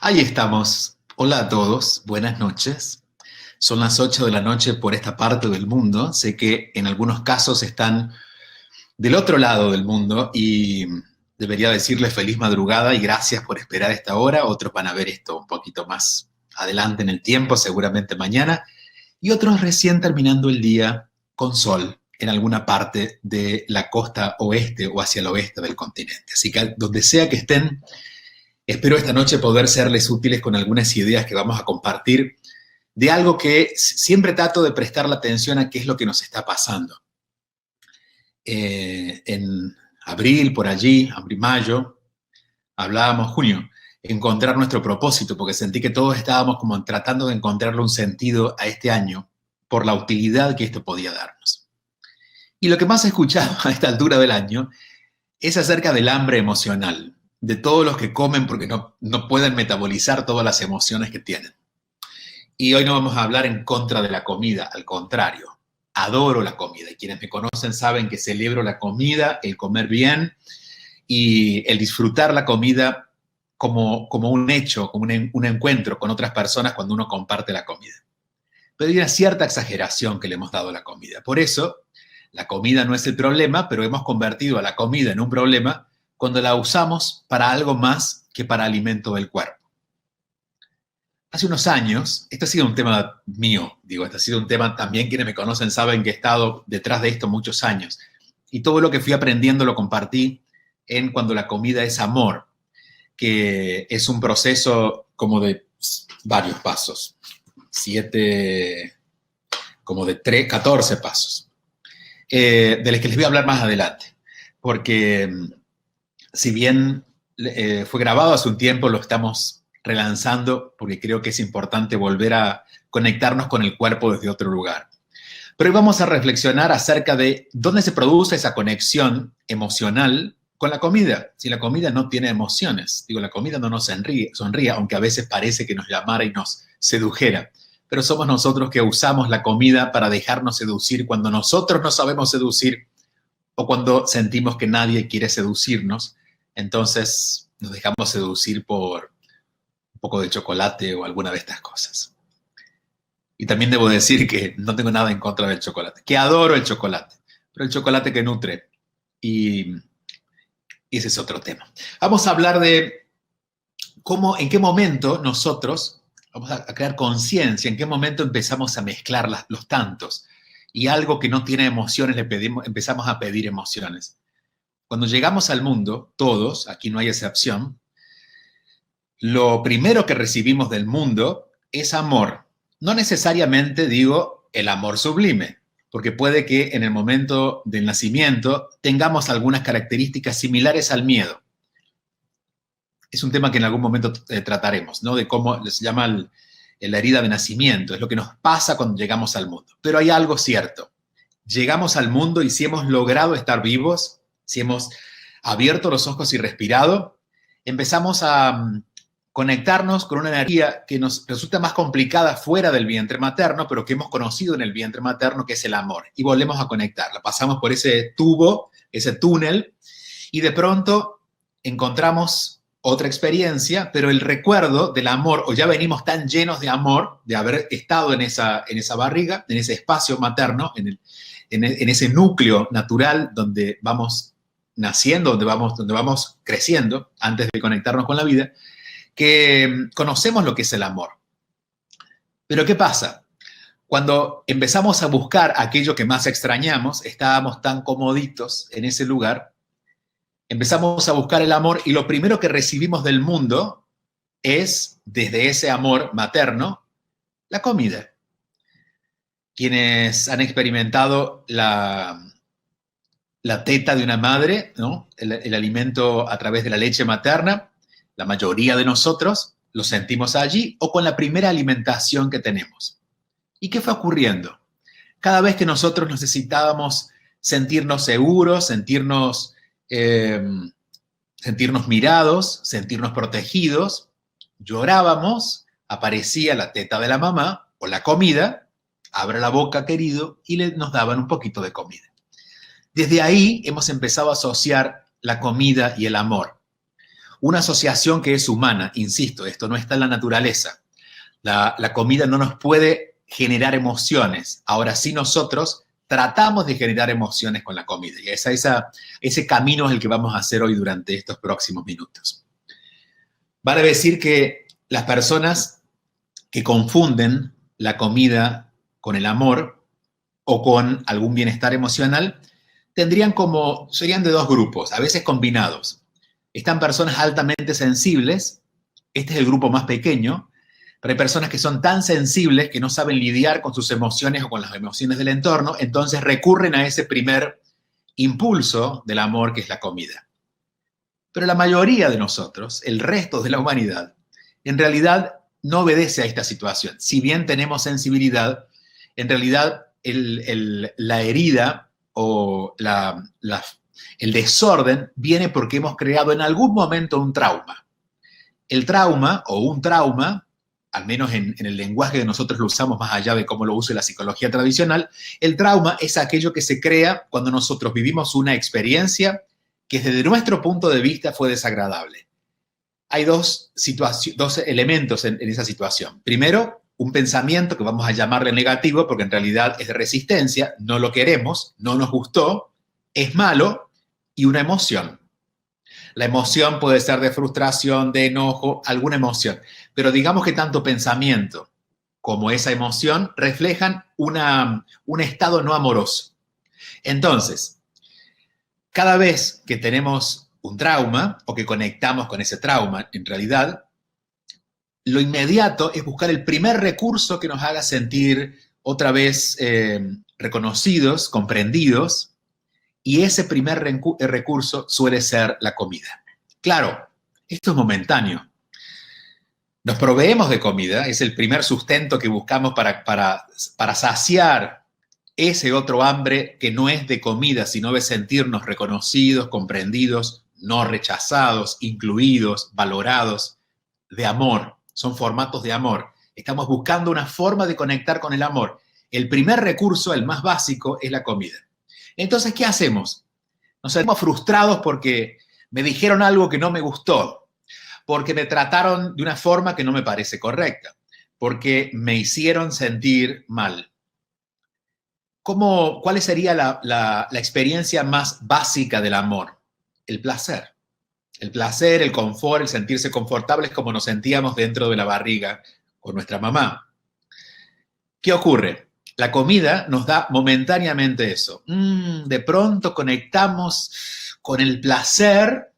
Ahí estamos. Hola a todos, buenas noches. Son las 8 de la noche por esta parte del mundo. Sé que en algunos casos están del otro lado del mundo y debería decirles feliz madrugada y gracias por esperar esta hora. Otros van a ver esto un poquito más adelante en el tiempo, seguramente mañana. Y otros recién terminando el día con sol en alguna parte de la costa oeste o hacia el oeste del continente. Así que donde sea que estén, espero esta noche poder serles útiles con algunas ideas que vamos a compartir de algo que siempre trato de prestar la atención a qué es lo que nos está pasando. En abril, por allí, abril, mayo, hablábamos, junio, encontrar nuestro propósito, porque sentí que todos estábamos como tratando de encontrarle un sentido a este año por la utilidad que esto podía darnos. Y lo que más he escuchado a esta altura del año es acerca del hambre emocional, de todos los que comen porque no pueden metabolizar todas las emociones que tienen. Y hoy no vamos a hablar en contra de la comida, al contrario, adoro la comida. Y quienes me conocen saben que celebro la comida, el comer bien y el disfrutar la comida como un hecho, como un encuentro con otras personas cuando uno comparte la comida. Pero hay una cierta exageración que le hemos dado a la comida. Por eso, la comida no es el problema, pero hemos convertido a la comida en un problema cuando la usamos para algo más que para alimento del cuerpo. Hace unos años, este ha sido un tema mío, este ha sido un tema también, quienes me conocen saben que he estado detrás de esto muchos años. Y todo lo que fui aprendiendo lo compartí en Cuando la comida es amor, que es un proceso como de varios pasos, 14 pasos, de los que les voy a hablar más adelante, porque si bien fue grabado hace un tiempo, lo estamos relanzando porque creo que es importante volver a conectarnos con el cuerpo desde otro lugar. Pero hoy vamos a reflexionar acerca de dónde se produce esa conexión emocional con la comida. Si la comida no tiene emociones, la comida no nos sonríe, aunque a veces parece que nos llamara y nos sedujera. Pero somos nosotros que usamos la comida para dejarnos seducir cuando nosotros no sabemos seducir o cuando sentimos que nadie quiere seducirnos. Entonces nos dejamos seducir por un poco de chocolate o alguna de estas cosas. Y también debo decir que no tengo nada en contra del chocolate, que adoro el chocolate, pero el chocolate que nutre. Y ese es otro tema. Vamos a hablar de en qué momento nosotros vamos a crear conciencia, en qué momento empezamos a mezclar los tantos. Y algo que no tiene emociones, empezamos a pedir emociones. Cuando llegamos al mundo, todos, aquí no hay excepción, lo primero que recibimos del mundo es amor. No necesariamente digo el amor sublime, porque puede que en el momento del nacimiento tengamos algunas características similares al miedo. Es un tema que en algún momento trataremos, ¿no? De cómo se llama la herida de nacimiento, es lo que nos pasa cuando llegamos al mundo. Pero hay algo cierto. Llegamos al mundo y si hemos logrado estar vivos, si hemos abierto los ojos y respirado, empezamos a conectarnos con una energía que nos resulta más complicada fuera del vientre materno, pero que hemos conocido en el vientre materno, que es el amor. Y volvemos a conectarla. Pasamos por ese tubo, ese túnel, y de pronto encontramos otra experiencia, pero el recuerdo del amor, o ya venimos tan llenos de amor, de haber estado en esa barriga, en ese espacio materno, en ese núcleo natural donde vamos naciendo, donde vamos creciendo antes de conectarnos con la vida, que conocemos lo que es el amor. Pero ¿qué pasa? Cuando empezamos a buscar aquello que más extrañamos, estábamos tan comoditos en ese lugar, empezamos a buscar el amor y lo primero que recibimos del mundo es, desde ese amor materno, la comida. Quienes han experimentado la teta de una madre, ¿no? El alimento a través de la leche materna, la mayoría de nosotros lo sentimos allí o con la primera alimentación que tenemos. ¿Y qué fue ocurriendo? Cada vez que nosotros necesitábamos sentirnos seguros, sentirnos mirados, sentirnos protegidos, llorábamos, aparecía la teta de la mamá o la comida, abra la boca querido, y nos daban un poquito de comida. Desde ahí hemos empezado a asociar la comida y el amor. una asociación que es humana. Insisto, esto no está en la naturaleza. La comida no nos puede generar emociones. Ahora sí nosotros tratamos de generar emociones con la comida. Y ese camino es el que vamos a hacer hoy durante estos próximos minutos. Vale decir que las personas que confunden la comida con el amor o con algún bienestar emocional serían de dos grupos, a veces combinados. Están personas altamente sensibles, este es el grupo más pequeño, pero hay personas que son tan sensibles que no saben lidiar con sus emociones o con las emociones del entorno, entonces recurren a ese primer impulso del amor que es la comida. Pero la mayoría de nosotros, el resto de la humanidad, en realidad no obedece a esta situación. Si bien tenemos sensibilidad, en realidad la herida o el desorden viene porque hemos creado en algún momento un trauma. El trauma o un trauma, al menos en el lenguaje que nosotros lo usamos más allá de cómo lo usa la psicología tradicional, el trauma es aquello que se crea cuando nosotros vivimos una experiencia que desde nuestro punto de vista fue desagradable. Hay dos elementos en esa situación. Primero, un pensamiento que vamos a llamarle negativo porque en realidad es de resistencia, no lo queremos, no nos gustó, es malo, y una emoción. La emoción puede ser de frustración, de enojo, alguna emoción, pero digamos que tanto pensamiento como esa emoción reflejan un estado no amoroso. Entonces, cada vez que tenemos un trauma o que conectamos con ese trauma, en realidad, lo inmediato es buscar el primer recurso que nos haga sentir otra vez reconocidos, comprendidos, y ese primer recurso suele ser la comida. Claro, esto es momentáneo. Nos proveemos de comida, es el primer sustento que buscamos para saciar ese otro hambre que no es de comida, sino de sentirnos reconocidos, comprendidos, no rechazados, incluidos, valorados, de amor. Son formatos de amor. Estamos buscando una forma de conectar con el amor. El primer recurso, el más básico, es la comida. Entonces, ¿qué hacemos? Nos sentimos frustrados porque me dijeron algo que no me gustó, porque me trataron de una forma que no me parece correcta, porque me hicieron sentir mal. ¿Cuál sería la experiencia más básica del amor? El placer. El placer, el confort, el sentirse confortables como nos sentíamos dentro de la barriga con nuestra mamá. ¿Qué ocurre? La comida nos da momentáneamente eso. De pronto conectamos con el placer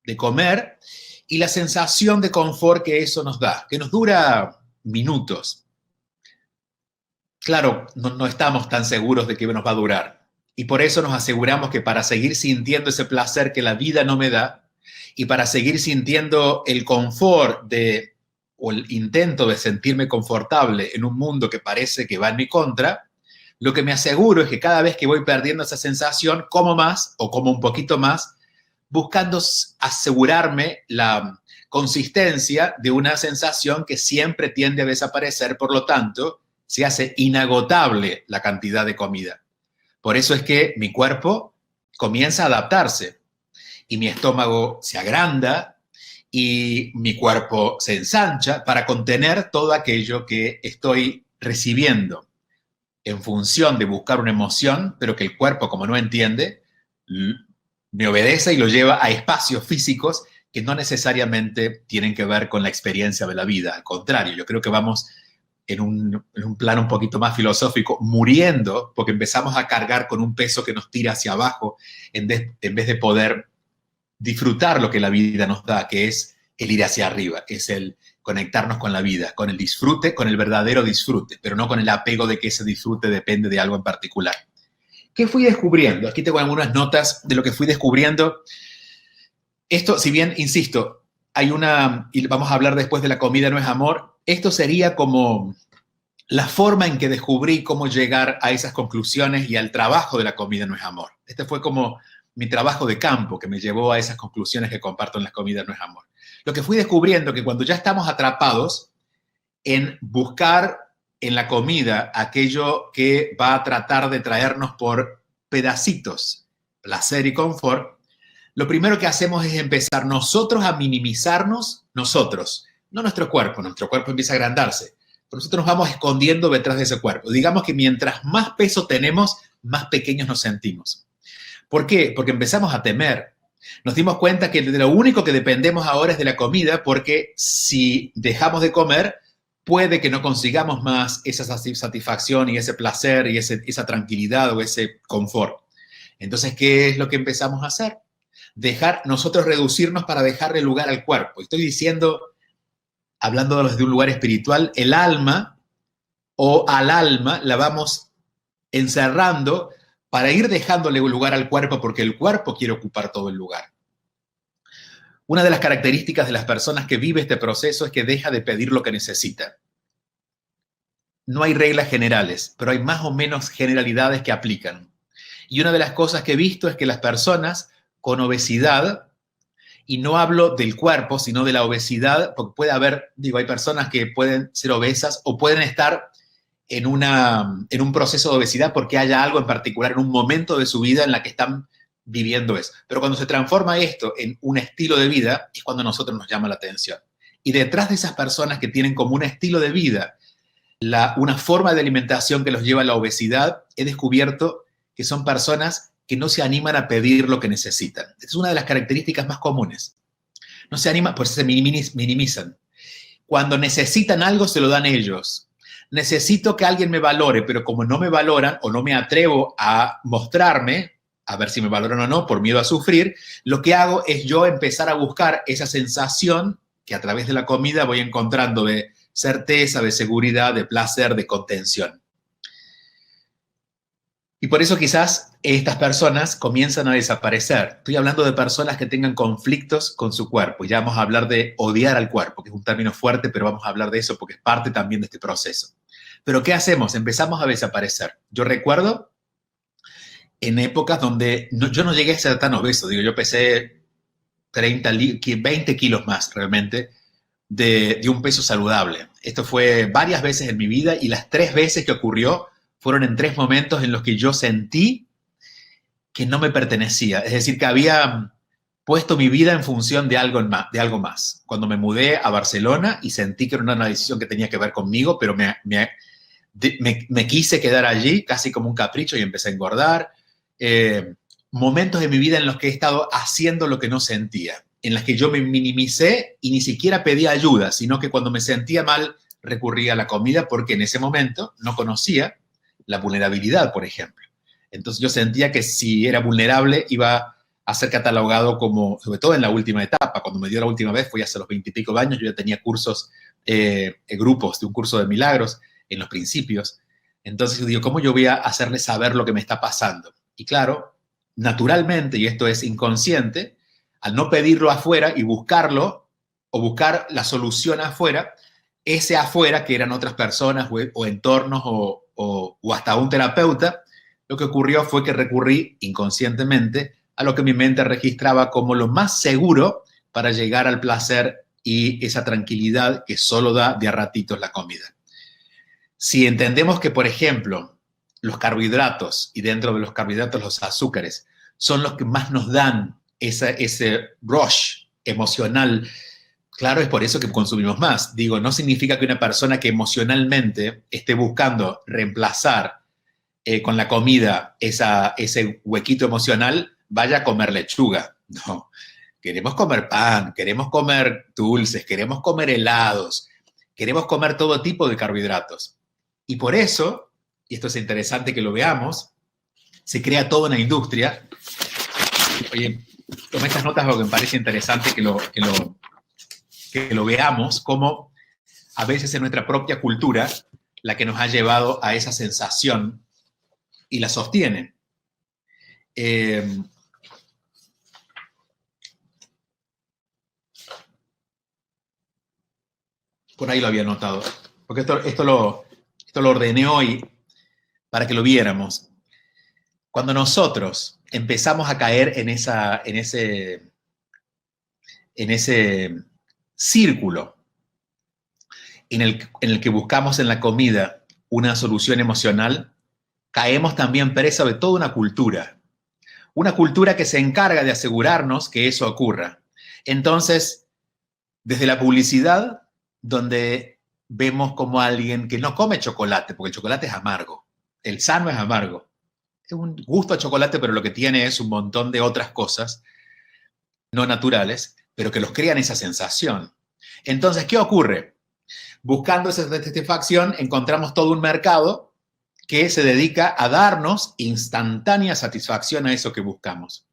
de comer y la sensación de confort que eso nos da, que nos dura minutos. Claro, no estamos tan seguros de que nos va a durar. Y por eso nos aseguramos que para seguir sintiendo ese placer que la vida no me da y para seguir sintiendo el confort o el intento de sentirme confortable en un mundo que parece que va en mi contra, lo que me aseguro es que cada vez que voy perdiendo esa sensación, como más o como un poquito más, buscando asegurarme la consistencia de una sensación que siempre tiende a desaparecer, por lo tanto, se hace inagotable la cantidad de comida. Por eso es que mi cuerpo comienza a adaptarse y mi estómago se agranda y mi cuerpo se ensancha para contener todo aquello que estoy recibiendo en función de buscar una emoción, pero que el cuerpo, como no entiende, me obedece y lo lleva a espacios físicos que no necesariamente tienen que ver con la experiencia de la vida. Al contrario, yo creo que vamos en un plano un poquito más filosófico, muriendo porque empezamos a cargar con un peso que nos tira hacia abajo en vez de poder disfrutar lo que la vida nos da, que es el ir hacia arriba, es el conectarnos con la vida, con el disfrute, con el verdadero disfrute, pero no con el apego de que ese disfrute depende de algo en particular. ¿Qué fui descubriendo? Aquí tengo algunas notas de lo que fui descubriendo. Esto, si bien, insisto, y vamos a hablar después de la comida no es amor, esto sería como la forma en que descubrí cómo llegar a esas conclusiones y al trabajo de la comida no es amor. Este fue como mi trabajo de campo que me llevó a esas conclusiones que comparto en la comida no es amor. Lo que fui descubriendo que cuando ya estamos atrapados en buscar en la comida aquello que va a tratar de traernos por pedacitos placer y confort, lo primero que hacemos es empezar nosotros a minimizarnos, nosotros, no nuestro cuerpo empieza a agrandarse, pero nosotros nos vamos escondiendo detrás de ese cuerpo. Digamos que mientras más peso tenemos, más pequeños nos sentimos. ¿Por qué? Porque empezamos a temer. Nos dimos cuenta que de lo único que dependemos ahora es de la comida, porque si dejamos de comer, puede que no consigamos más esa satisfacción y ese placer y esa tranquilidad o ese confort. Entonces, ¿qué es lo que empezamos a hacer? Nosotros reducirnos para dejarle lugar al cuerpo. Estoy diciendo, hablando desde un lugar espiritual, el alma o al alma la vamos encerrando para ir dejándole lugar al cuerpo, porque el cuerpo quiere ocupar todo el lugar. Una de las características de las personas que vive este proceso es que deja de pedir lo que necesita. No hay reglas generales, pero hay más o menos generalidades que aplican. Y una de las cosas que he visto es que las personas con obesidad, y no hablo del cuerpo, sino de la obesidad, porque puede haber, hay personas que pueden ser obesas o pueden estar en un proceso de obesidad porque haya algo en particular, en un momento de su vida en la que están viviendo eso. Pero cuando se transforma esto en un estilo de vida, es cuando a nosotros nos llama la atención. Y detrás de esas personas que tienen como un estilo de vida, una forma de alimentación que los lleva a la obesidad, he descubierto que son personas que no se animan a pedir lo que necesitan. Es una de las características más comunes. No se animan, pues se minimizan. Cuando necesitan algo, se lo dan ellos. Necesito que alguien me valore, pero como no me valoran o no me atrevo a mostrarme, a ver si me valoran o no, por miedo a sufrir, lo que hago es yo empezar a buscar esa sensación que a través de la comida voy encontrando de certeza, de seguridad, de placer, de contención. Y por eso quizás estas personas comienzan a desaparecer. Estoy hablando de personas que tengan conflictos con su cuerpo. Ya vamos a hablar de odiar al cuerpo, que es un término fuerte, pero vamos a hablar de eso porque es parte también de este proceso. Pero ¿qué hacemos? Empezamos a desaparecer. Yo recuerdo en épocas donde yo no llegué a ser tan obeso. Yo pesé 20 kilos más realmente de un peso saludable. Esto fue varias veces en mi vida y las 3 veces que ocurrió fueron en 3 momentos en los que yo sentí que no me pertenecía. Es decir, que había puesto mi vida en función de algo más. Cuando me mudé a Barcelona y sentí que era una decisión que tenía que ver conmigo, pero me quise quedar allí casi como un capricho y empecé a engordar. Momentos de mi vida en los que he estado haciendo lo que no sentía, en las que yo me minimicé y ni siquiera pedía ayuda, sino que cuando me sentía mal recurría a la comida porque en ese momento no conocía la vulnerabilidad, por ejemplo. Entonces yo sentía que si era vulnerable iba a ser catalogado como, sobre todo en la última etapa, cuando me dio la última vez, fue hace los 20 y pico de años, yo ya tenía cursos, grupos de un curso de milagros en los principios. Entonces yo digo, ¿cómo yo voy a hacerle saber lo que me está pasando? Y claro, naturalmente, y esto es inconsciente, al no pedirlo afuera y buscarlo, o buscar la solución afuera, ese afuera, que eran otras personas o entornos o hasta un terapeuta, lo que ocurrió fue que recurrí inconscientemente a lo que mi mente registraba como lo más seguro para llegar al placer y esa tranquilidad que solo da de a ratitos la comida. Si entendemos que, por ejemplo, los carbohidratos, y dentro de los carbohidratos los azúcares, son los que más nos dan ese rush emocional, claro, es por eso que consumimos más. Digo, no significa que una persona que emocionalmente esté buscando reemplazar con la comida ese huequito emocional vaya a comer lechuga. No, queremos comer pan, queremos comer dulces, queremos comer helados, queremos comer todo tipo de carbohidratos. Y por eso, y esto es interesante que lo veamos, se crea toda una industria. Oye, tomé estas notas porque me parece interesante que lo veamos, como a veces es nuestra propia cultura la que nos ha llevado a esa sensación y la sostiene. Por ahí lo había notado, porque esto lo ordené hoy para que lo viéramos. Cuando nosotros empezamos a caer en ese círculo en el que buscamos en la comida una solución emocional, caemos también presa de toda una cultura. una cultura que se encarga de asegurarnos que eso ocurra. Entonces, desde la publicidad, donde vemos como alguien que no come chocolate, porque el chocolate es amargo, el sano es amargo. Es un gusto a chocolate, pero lo que tiene es un montón de otras cosas no naturales, pero que los crean esa sensación. Entonces, ¿qué ocurre? Buscando esa satisfacción, encontramos todo un mercado que se dedica a darnos instantánea satisfacción a eso que buscamos.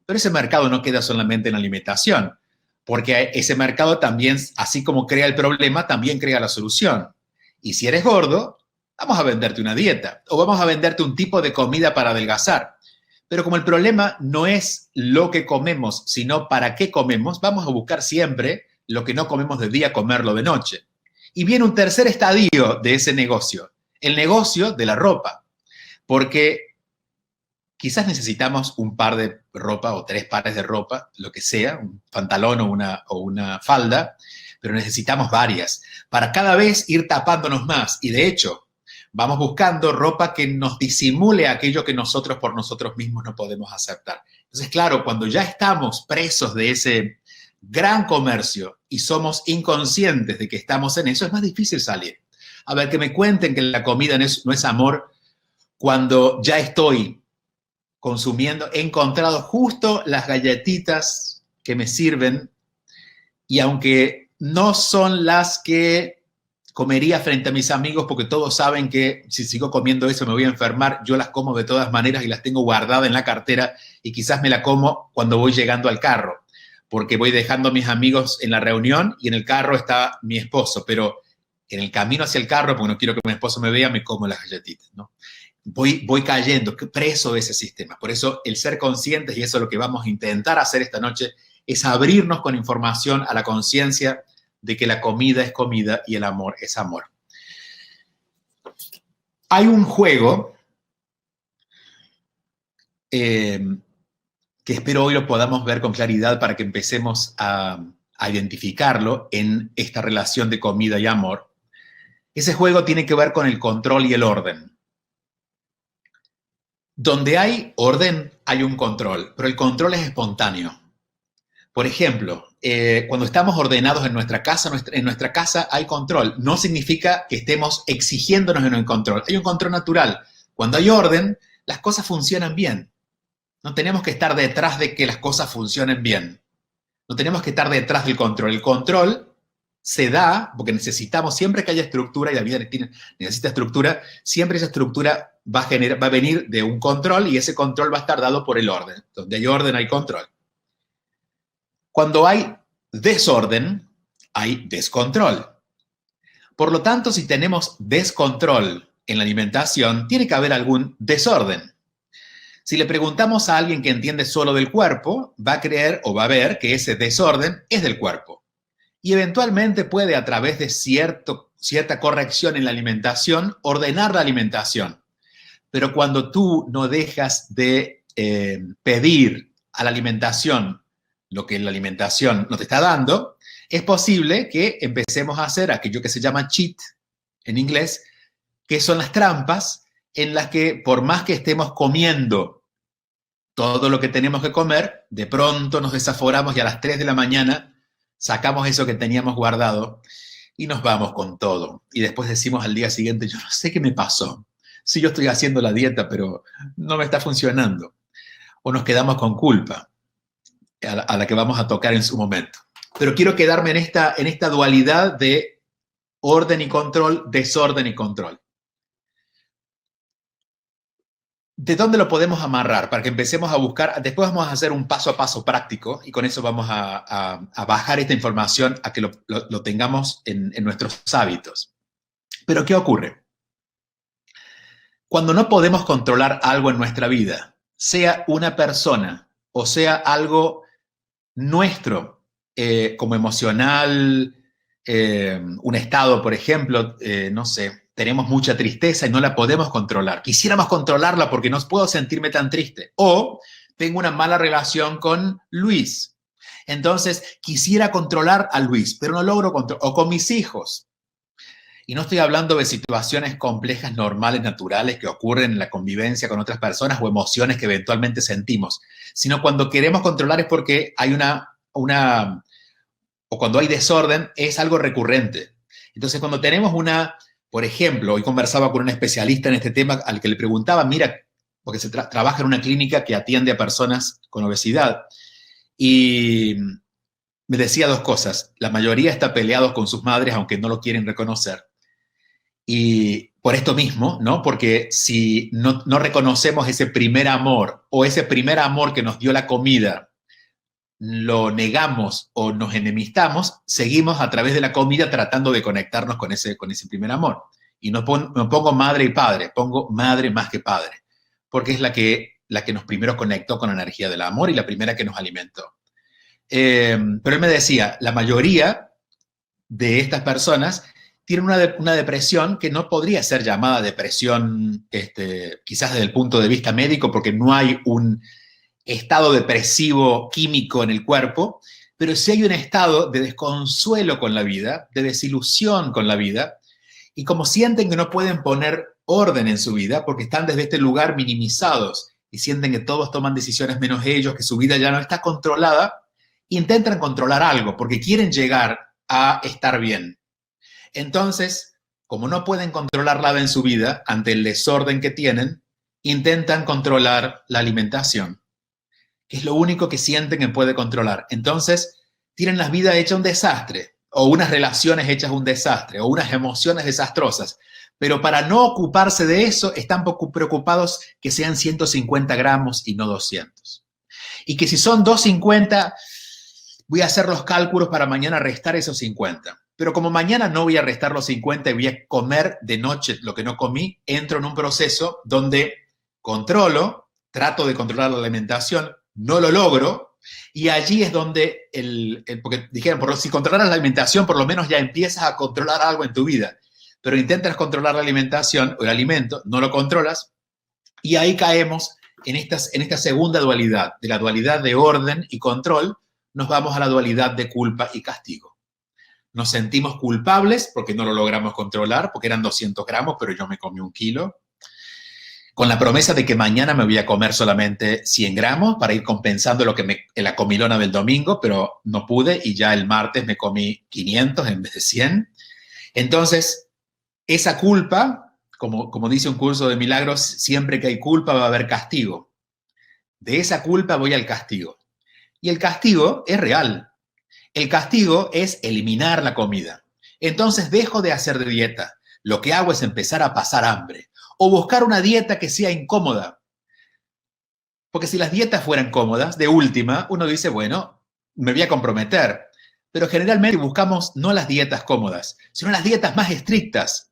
Pero ese mercado no queda solamente en la alimentación, porque ese mercado también, así como crea el problema, también crea la solución. Y si eres gordo, vamos a venderte una dieta o vamos a venderte un tipo de comida para adelgazar. Pero como el problema no es lo que comemos, sino para qué comemos, vamos a buscar siempre lo que no comemos de día, comerlo de noche. Y viene un tercer estadio de ese negocio, el negocio de la ropa, porque quizás necesitamos un par de ropa o 3 pares de ropa, lo que sea, un pantalón o una falda, pero necesitamos varias para cada vez ir tapándonos más. Y de hecho, vamos buscando ropa que nos disimule aquello que nosotros por nosotros mismos no podemos aceptar. Entonces, claro, cuando ya estamos presos de ese gran comercio y somos inconscientes de que estamos en eso, es más difícil salir. A ver, que me cuenten que la comida no es amor cuando ya estoy consumiendo, he encontrado justo las galletitas que me sirven y aunque no son las que comería frente a mis amigos porque todos saben que si sigo comiendo eso me voy a enfermar, yo las como de todas maneras y las tengo guardadas en la cartera y quizás me la como cuando voy llegando al carro, porque voy dejando a mis amigos en la reunión y en el carro está mi esposo, pero en el camino hacia el carro, porque no quiero que mi esposo me vea, me como las galletitas, ¿no? Voy cayendo, preso de ese sistema. Por eso el ser conscientes, y eso es lo que vamos a intentar hacer esta noche, es abrirnos con información a la conciencia de que la comida es comida y el amor es amor. Hay un juego que espero hoy lo podamos ver con claridad para que empecemos a identificarlo en esta relación de comida y amor. Ese juego tiene que ver con el control y el orden. Donde hay orden, hay un control, pero el control es espontáneo. Por ejemplo, cuando estamos ordenados en nuestra casa hay control. No significa que estemos exigiéndonos en el control. Hay un control natural. Cuando hay orden, las cosas funcionan bien. No tenemos que estar detrás de que las cosas funcionen bien. No tenemos que estar detrás del control. El control se da porque necesitamos, siempre que haya estructura, y la vida necesita estructura, siempre esa estructura va a venir de un control y ese control va a estar dado por el orden. Donde hay orden, hay control. Cuando hay desorden, hay descontrol. Por lo tanto, si tenemos descontrol en la alimentación, tiene que haber algún desorden. Si le preguntamos a alguien que entiende solo del cuerpo, va a creer o va a ver que ese desorden es del cuerpo. Y eventualmente puede, a través de cierta corrección en la alimentación, ordenar la alimentación. Pero cuando tú no dejas de pedir a la alimentación lo que la alimentación no te está dando, es posible que empecemos a hacer aquello que se llama cheat en inglés, que son las trampas en las que por más que estemos comiendo todo lo que tenemos que comer, de pronto nos desaforamos y a las 3 de la mañana sacamos eso que teníamos guardado y nos vamos con todo. Y después decimos al día siguiente, yo no sé qué me pasó. Sí, yo estoy haciendo la dieta, pero no me está funcionando. O nos quedamos con culpa a la que vamos a tocar en su momento. Pero quiero quedarme en esta dualidad de orden y control, desorden y control. ¿De dónde lo podemos amarrar? Para que empecemos a buscar, después vamos a hacer un paso a paso práctico y con eso vamos a bajar esta información a que lo tengamos en nuestros hábitos. Pero ¿qué ocurre? Cuando no podemos controlar algo en nuestra vida, sea una persona o sea algo nuestro, como emocional, un estado, por ejemplo, no sé, tenemos mucha tristeza y no la podemos controlar. Quisiéramos controlarla porque no puedo sentirme tan triste. O tengo una mala relación con Luis. Entonces, quisiera controlar a Luis, pero no logro controlar. O con mis hijos. Y no estoy hablando de situaciones complejas, normales, naturales que ocurren en la convivencia con otras personas o emociones que eventualmente sentimos, sino cuando queremos controlar es porque hay o cuando hay desorden, es algo recurrente. Entonces, cuando tenemos por ejemplo, hoy conversaba con un especialista en este tema al que le preguntaba, mira, porque se trabaja en una clínica que atiende a personas con obesidad, y me decía dos cosas. La mayoría está peleados con sus madres, aunque no lo quieren reconocer. Y por esto mismo, ¿no? Porque si no reconocemos ese primer amor o ese primer amor que nos dio la comida, lo negamos o nos enemistamos, seguimos a través de la comida tratando de conectarnos con ese primer amor. Y no pongo madre y padre, pongo madre más que padre, porque es la que nos primero conectó con la energía del amor y la primera que nos alimentó. Pero él me decía, la mayoría de estas personas tienen una depresión que no podría ser llamada depresión, quizás desde el punto de vista médico, porque no hay un estado depresivo químico en el cuerpo, pero sí hay un estado de desconsuelo con la vida, de desilusión con la vida, y como sienten que no pueden poner orden en su vida, porque están desde este lugar minimizados y sienten que todos toman decisiones menos ellos, que su vida ya no está controlada, intentan controlar algo porque quieren llegar a estar bien. Entonces, como no pueden controlar nada en su vida ante el desorden que tienen, intentan controlar la alimentación, que es lo único que sienten que puede controlar. Entonces, tienen la vida hecha un desastre, o unas relaciones hechas un desastre, o unas emociones desastrosas. Pero para no ocuparse de eso, están preocupados que sean 150 gramos y no 200. Y que si son 250, voy a hacer los cálculos para mañana restar esos 50. Pero como mañana no voy a restar los 50 y voy a comer de noche lo que no comí, entro en un proceso donde trato de controlar la alimentación, no lo logro, y allí es donde, porque dijeron, si controlas la alimentación, por lo menos ya empiezas a controlar algo en tu vida, pero intentas controlar la alimentación o el alimento, no lo controlas, y ahí caemos en esta segunda dualidad, de la dualidad de orden y control, nos vamos a la dualidad de culpa y castigo. Nos sentimos culpables porque no lo logramos controlar, porque eran 200 gramos, pero yo me comí 1 kilo, con la promesa de que mañana me voy a comer solamente 100 gramos para ir compensando la comilona del domingo, pero no pude y ya el martes me comí 500 en vez de 100. Entonces, esa culpa, como dice un curso de milagros, siempre que hay culpa va a haber castigo. De esa culpa voy al castigo. Y el castigo es real. El castigo es eliminar la comida. Entonces dejo de hacer de dieta. Lo que hago es empezar a pasar hambre o buscar una dieta que sea incómoda. Porque si las dietas fueran cómodas, de última, uno dice, bueno, me voy a comprometer. Pero generalmente buscamos no las dietas cómodas, sino las dietas más estrictas,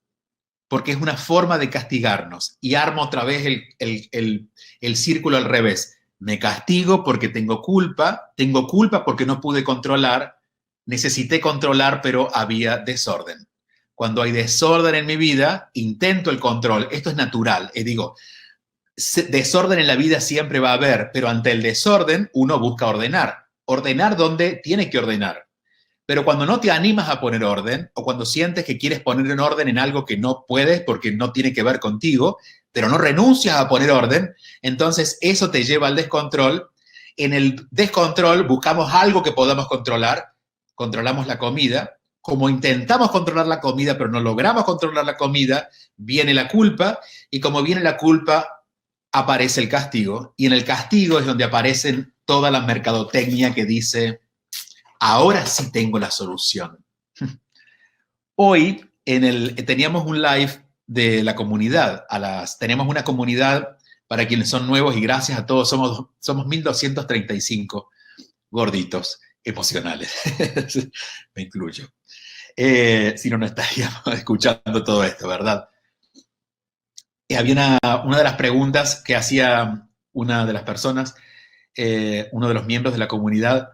porque es una forma de castigarnos. Y armo otra vez el círculo al revés. Me castigo porque tengo culpa porque no pude controlar, necesité controlar, pero había desorden. Cuando hay desorden en mi vida, intento el control. Esto es natural. Digo, desorden en la vida siempre va a haber, pero ante el desorden uno busca ordenar. Ordenar donde tiene que ordenar. Pero cuando no te animas a poner orden, o cuando sientes que quieres poner en orden en algo que no puedes porque no tiene que ver contigo, pero no renuncias a poner orden, entonces eso te lleva al descontrol. En el descontrol buscamos algo que podamos controlar, controlamos la comida. Como intentamos controlar la comida, pero no logramos controlar la comida, viene la culpa, y como viene la culpa, aparece el castigo, y en el castigo es donde aparecen toda la mercadotecnia que dice, ahora sí tengo la solución. Hoy teníamos un live de la comunidad. Tenemos una comunidad para quienes son nuevos y gracias a todos somos 1.235 gorditos emocionales. Me incluyo. Si no, no estaríamos escuchando todo esto, ¿verdad? Había una de las preguntas que hacía una de las personas, uno de los miembros de la comunidad,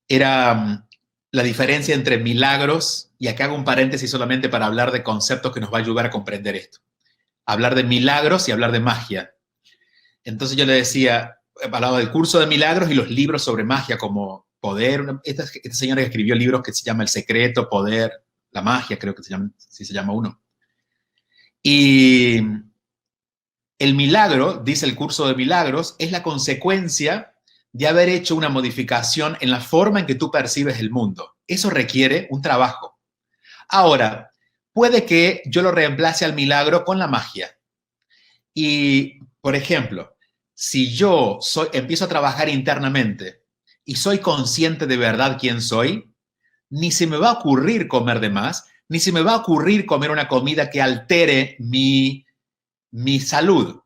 era la diferencia entre milagros, y acá hago un paréntesis solamente para hablar de conceptos que nos va a ayudar a comprender esto. Hablar de milagros y hablar de magia. Entonces yo le decía, hablaba del curso de milagros y los libros sobre magia como Poder. Esta señora que escribió libros que se llama El Secreto, Poder, La Magia, creo que se llama uno. Y el milagro, dice el curso de milagros, es la consecuencia de haber hecho una modificación en la forma en que tú percibes el mundo. Eso requiere un trabajo. Ahora, puede que yo lo reemplace al milagro con la magia. Y, por ejemplo, si empiezo a trabajar internamente y soy consciente de verdad quién soy, ni se me va a ocurrir comer de más, ni se me va a ocurrir comer una comida que altere mi salud.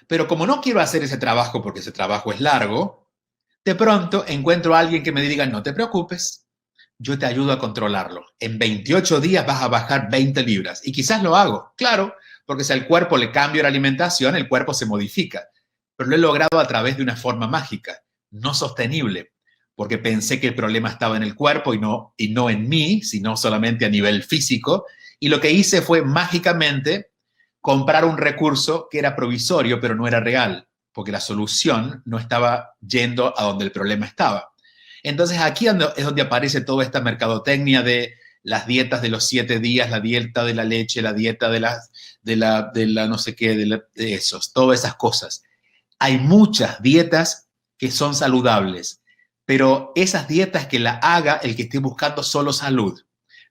Pero como no quiero hacer ese trabajo porque ese trabajo es largo, de pronto encuentro a alguien que me diga, no te preocupes, yo te ayudo a controlarlo. En 28 días vas a bajar 20 libras. Y quizás lo hago, claro, porque si al cuerpo le cambio la alimentación, el cuerpo se modifica. Pero lo he logrado a través de una forma mágica, no sostenible, porque pensé que el problema estaba en el cuerpo y no en mí, sino solamente a nivel físico. Y lo que hice fue mágicamente comprar un recurso que era provisorio, pero no era real, porque la solución no estaba yendo a donde el problema estaba. Entonces aquí es donde aparece toda esta mercadotecnia de las dietas de los 7 días, la dieta de la leche, la dieta de la no sé qué, de esos, todas esas cosas. Hay muchas dietas que son saludables, pero esas dietas que la haga el que esté buscando solo salud.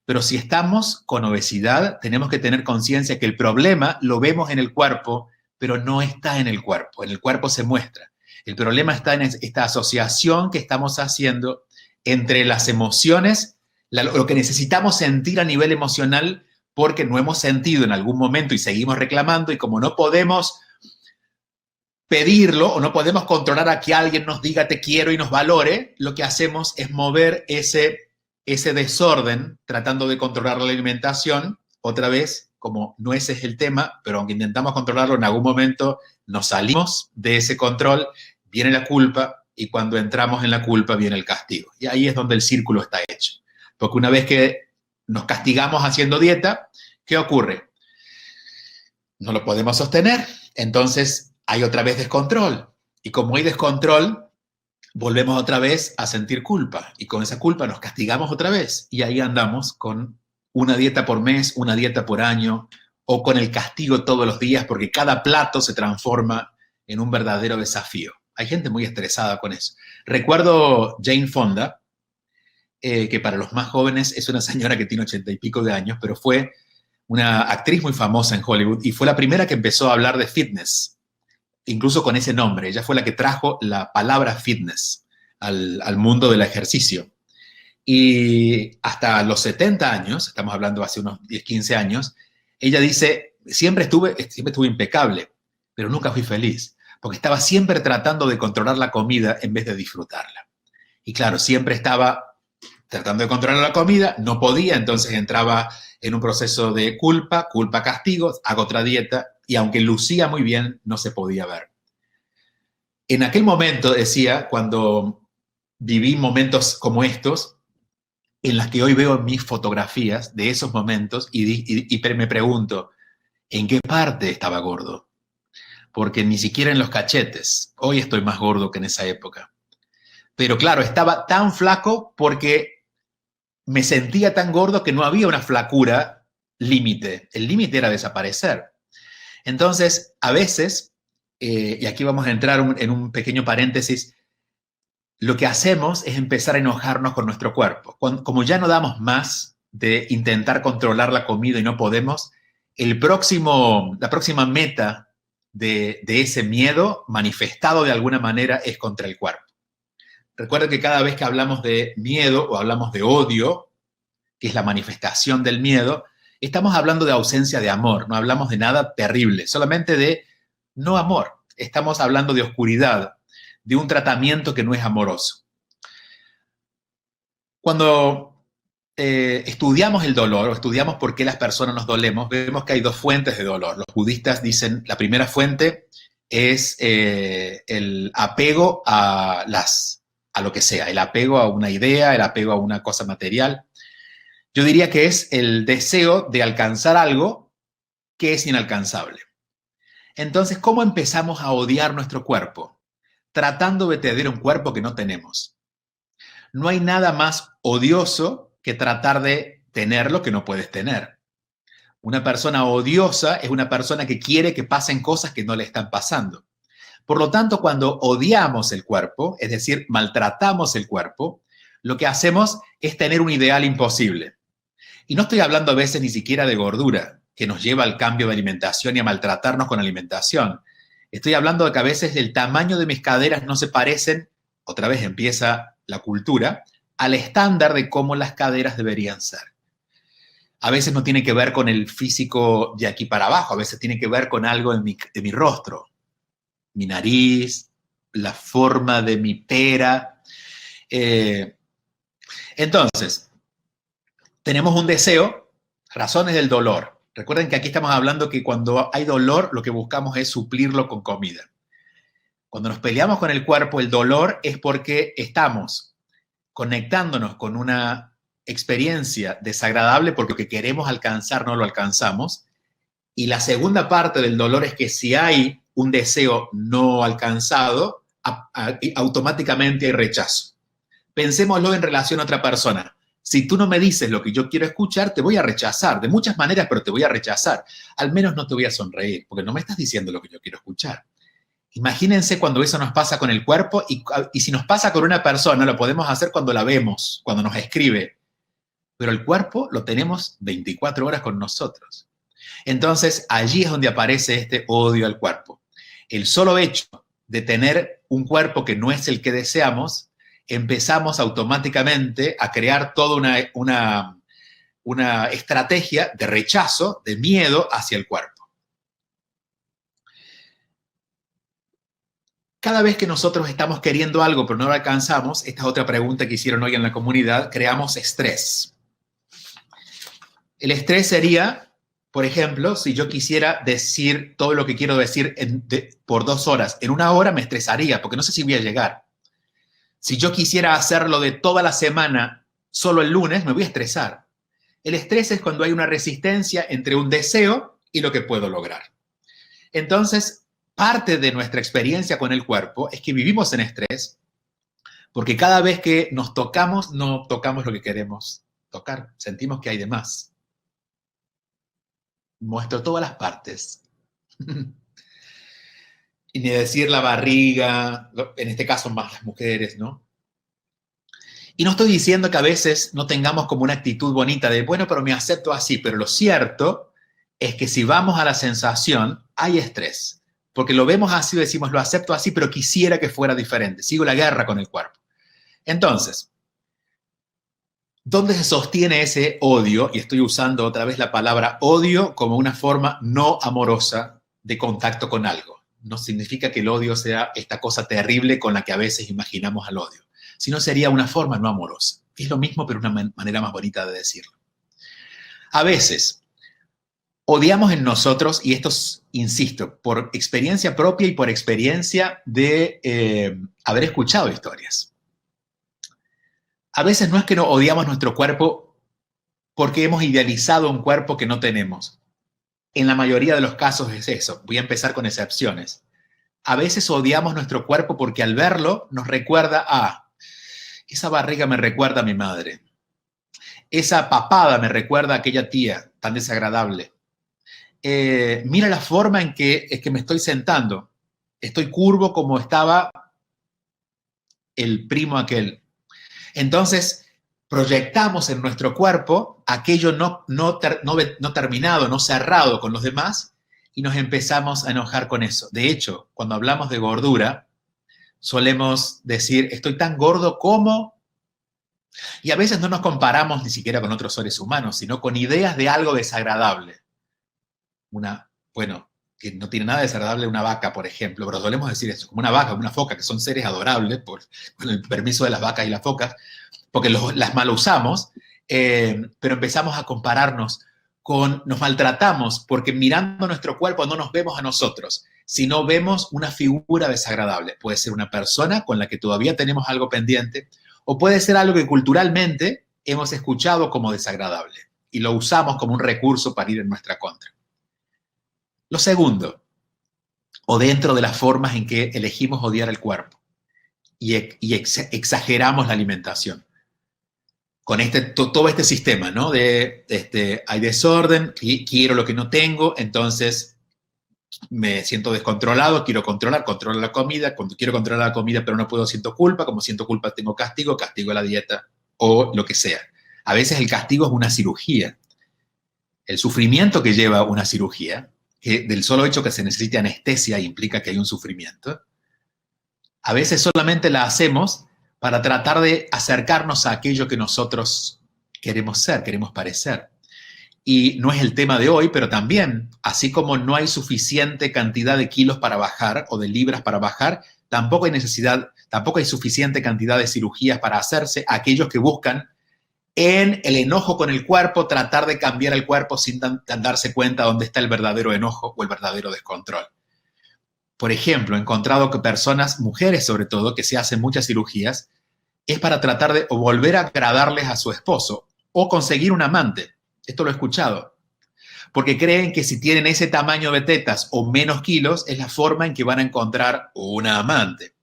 Pero si estamos con obesidad, tenemos que tener conciencia que el problema lo vemos en el cuerpo, pero no está en el cuerpo. En el cuerpo se muestra. El problema está en esta asociación que estamos haciendo entre las emociones, lo que necesitamos sentir a nivel emocional, porque no hemos sentido en algún momento y seguimos reclamando, y como no podemos pedirlo o no podemos controlar a que alguien nos diga te quiero y nos valore, lo que hacemos es mover ese desorden tratando de controlar la alimentación. Otra vez, como no ese es el tema, pero aunque intentamos controlarlo, en algún momento nos salimos de ese control, viene la culpa, y cuando entramos en la culpa viene el castigo. Y ahí es donde el círculo está hecho. Porque una vez que nos castigamos haciendo dieta, ¿qué ocurre? No lo podemos sostener, entonces hay otra vez descontrol. Y como hay descontrol, volvemos otra vez a sentir culpa. Y con esa culpa nos castigamos otra vez. Y ahí andamos con una dieta por mes, una dieta por año, o con el castigo todos los días, porque cada plato se transforma en un verdadero desafío. Hay gente muy estresada con eso. Recuerdo Jane Fonda, que para los más jóvenes es una señora que tiene 80 y pico de años, pero fue una actriz muy famosa en Hollywood y fue la primera que empezó a hablar de fitness, incluso con ese nombre. Ella fue la que trajo la palabra fitness al mundo del ejercicio. Y hasta los 70 años, estamos hablando hace unos 10, 15 años, ella dice, siempre estuve impecable, pero nunca fui feliz, porque estaba siempre tratando de controlar la comida en vez de disfrutarla. Y claro, siempre estaba tratando de controlar la comida, no podía, entonces entraba en un proceso de culpa, castigo, hago otra dieta, y aunque lucía muy bien, no se podía ver. En aquel momento, decía, cuando viví momentos como estos, en las que hoy veo mis fotografías de esos momentos y me pregunto, ¿en qué parte estaba gordo? Porque ni siquiera en los cachetes. Hoy estoy más gordo que en esa época. Pero claro, estaba tan flaco porque me sentía tan gordo que no había una flacura límite. El límite era desaparecer. Entonces, a veces, y aquí vamos a entrar en un pequeño paréntesis, lo que hacemos es empezar a enojarnos con nuestro cuerpo. Como ya no damos más de intentar controlar la comida y no podemos, la próxima meta de ese miedo manifestado de alguna manera es contra el cuerpo. Recuerden que cada vez que hablamos de miedo o hablamos de odio, que es la manifestación del miedo, estamos hablando de ausencia de amor, no hablamos de nada terrible, solamente de no amor. Estamos hablando de oscuridad, de un tratamiento que no es amoroso. Cuando estudiamos el dolor o estudiamos por qué las personas nos dolemos, vemos que hay dos fuentes de dolor. Los budistas dicen, la primera fuente es el apego a lo que sea, el apego a una idea, el apego a una cosa material. Yo diría que es el deseo de alcanzar algo que es inalcanzable. Entonces, ¿cómo empezamos a odiar nuestro cuerpo? Tratando de tener un cuerpo que no tenemos. No hay nada más odioso que tratar de tener lo que no puedes tener. Una persona odiosa es una persona que quiere que pasen cosas que no le están pasando. Por lo tanto, cuando odiamos el cuerpo, es decir, maltratamos el cuerpo, lo que hacemos es tener un ideal imposible. Y no estoy hablando a veces ni siquiera de gordura, que nos lleva al cambio de alimentación y a maltratarnos con alimentación. Estoy hablando de que a veces el tamaño de mis caderas no se parecen, otra vez empieza la cultura, al estándar de cómo las caderas deberían ser. A veces no tiene que ver con el físico de aquí para abajo, a veces tiene que ver con algo de mi rostro, mi nariz, la forma de mi pera. Entonces, tenemos un deseo, razones del dolor. Recuerden que aquí estamos hablando que cuando hay dolor, lo que buscamos es suplirlo con comida. Cuando nos peleamos con el cuerpo, el dolor es porque estamos conectándonos con una experiencia desagradable porque lo que queremos alcanzar no lo alcanzamos. Y la segunda parte del dolor es que si hay un deseo no alcanzado, automáticamente hay rechazo. Pensémoslo en relación a otra persona. Si tú no me dices lo que yo quiero escuchar, te voy a rechazar. De muchas maneras, pero te voy a rechazar. Al menos no te voy a sonreír, porque no me estás diciendo lo que yo quiero escuchar. Imagínense cuando eso nos pasa con el cuerpo y si nos pasa con una persona, lo podemos hacer cuando la vemos, cuando nos escribe. Pero el cuerpo lo tenemos 24 horas con nosotros. Entonces, allí es donde aparece este odio al cuerpo. El solo hecho de tener un cuerpo que no es el que deseamos, empezamos automáticamente a crear toda una estrategia de rechazo, de miedo hacia el cuerpo. Cada vez que nosotros estamos queriendo algo pero no lo alcanzamos, esta es otra pregunta que hicieron hoy en la comunidad, creamos estrés. El estrés sería, por ejemplo, si yo quisiera decir todo lo que quiero decir por 2 horas, en 1 hora me estresaría porque no sé si voy a llegar. Si yo quisiera hacerlo de toda la semana solo el lunes, me voy a estresar. El estrés es cuando hay una resistencia entre un deseo y lo que puedo lograr. Entonces, parte de nuestra experiencia con el cuerpo es que vivimos en estrés porque cada vez que nos tocamos, no tocamos lo que queremos tocar. Sentimos que hay de más. Muestro todas las partes. Y ni decir la barriga, en este caso más las mujeres, ¿no? Y no estoy diciendo que a veces no tengamos como una actitud bonita de, bueno, pero me acepto así, pero lo cierto es que si vamos a la sensación, hay estrés. Porque lo vemos así, decimos, lo acepto así, pero quisiera que fuera diferente. Sigo la guerra con el cuerpo. Entonces, ¿dónde se sostiene ese odio? Y estoy usando otra vez la palabra odio como una forma no amorosa de contacto con algo. No significa que el odio sea esta cosa terrible con la que a veces imaginamos al odio, sino sería una forma no amorosa. Es lo mismo, pero una manera más bonita de decirlo. A veces odiamos en nosotros, y esto, insisto, por experiencia propia y por experiencia de haber escuchado historias. A veces no es que no odiamos nuestro cuerpo porque hemos idealizado un cuerpo que no tenemos. En la mayoría de los casos es eso. Voy a empezar con excepciones. A veces odiamos nuestro cuerpo porque al verlo nos recuerda a, esa barriga me recuerda a mi madre. Esa papada me recuerda a aquella tía tan desagradable. Mira la forma en que es que me estoy sentando. Estoy curvo como estaba el primo aquel. Entonces, proyectamos en nuestro cuerpo aquello no terminado, no cerrado con los demás, y nos empezamos a enojar con eso. De hecho, cuando hablamos de gordura, solemos decir, estoy tan gordo como... Y a veces no nos comparamos ni siquiera con otros seres humanos, sino con ideas de algo desagradable. Que no tiene nada desagradable una vaca, por ejemplo, pero solemos decir eso, como una vaca, una foca, que son seres adorables, con el permiso de las vacas y las focas, porque las mal usamos, pero empezamos a compararnos nos maltratamos, porque mirando nuestro cuerpo no nos vemos a nosotros, sino vemos una figura desagradable. Puede ser una persona con la que todavía tenemos algo pendiente, o puede ser algo que culturalmente hemos escuchado como desagradable, y lo usamos como un recurso para ir en nuestra contra. Lo segundo, o dentro de las formas en que elegimos odiar el cuerpo y exageramos la alimentación. con todo este sistema, ¿no? Hay desorden, quiero lo que no tengo, entonces me siento descontrolado, quiero controlo la comida, cuando quiero controlar la comida pero no puedo, siento culpa, como siento culpa tengo castigo la dieta o lo que sea. A veces el castigo es una cirugía. El sufrimiento que lleva una cirugía, que del solo hecho que se necesite anestesia implica que hay un sufrimiento, a veces solamente la hacemos para tratar de acercarnos a aquello que nosotros queremos ser, queremos parecer. Y no es el tema de hoy, pero también, así como no hay suficiente cantidad de kilos para bajar o de libras para bajar, tampoco hay suficiente cantidad de cirugías para hacerse aquellos que buscan en el enojo con el cuerpo tratar de cambiar el cuerpo sin darse cuenta dónde está el verdadero enojo o el verdadero descontrol. Por ejemplo, he encontrado que personas, mujeres sobre todo, que se hacen muchas cirugías, es para tratar de o volver a agradarles a su esposo o conseguir un amante. Esto lo he escuchado. Porque creen que si tienen ese tamaño de tetas o menos kilos, es la forma en que van a encontrar una amante.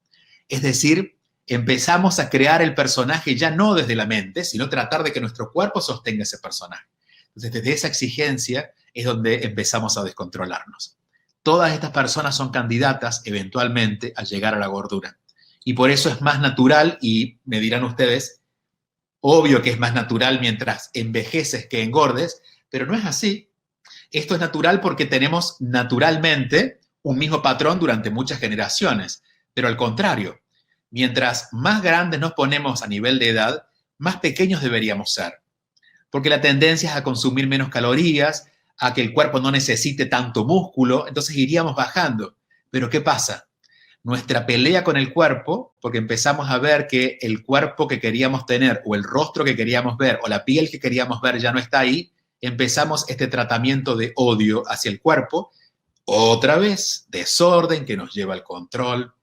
Es decir, empezamos a crear el personaje ya no desde la mente, sino tratar de que nuestro cuerpo sostenga ese personaje. Entonces, desde esa exigencia es donde empezamos a descontrolarnos. Todas estas personas son candidatas eventualmente a llegar a la gordura. Y por eso es más natural, y me dirán ustedes, obvio que es más natural mientras envejeces que engordes, pero no es así. Esto es natural porque tenemos naturalmente un mismo patrón durante muchas generaciones, pero al contrario, mientras más grandes nos ponemos a nivel de edad, más pequeños deberíamos ser, porque la tendencia es a consumir menos calorías, a que el cuerpo no necesite tanto músculo, entonces iríamos bajando. Pero ¿qué pasa? Nuestra pelea con el cuerpo, porque empezamos a ver que el cuerpo que queríamos tener, o el rostro que queríamos ver, o la piel que queríamos ver ya no está ahí, empezamos este tratamiento de odio hacia el cuerpo, otra vez, desorden que nos lleva al control.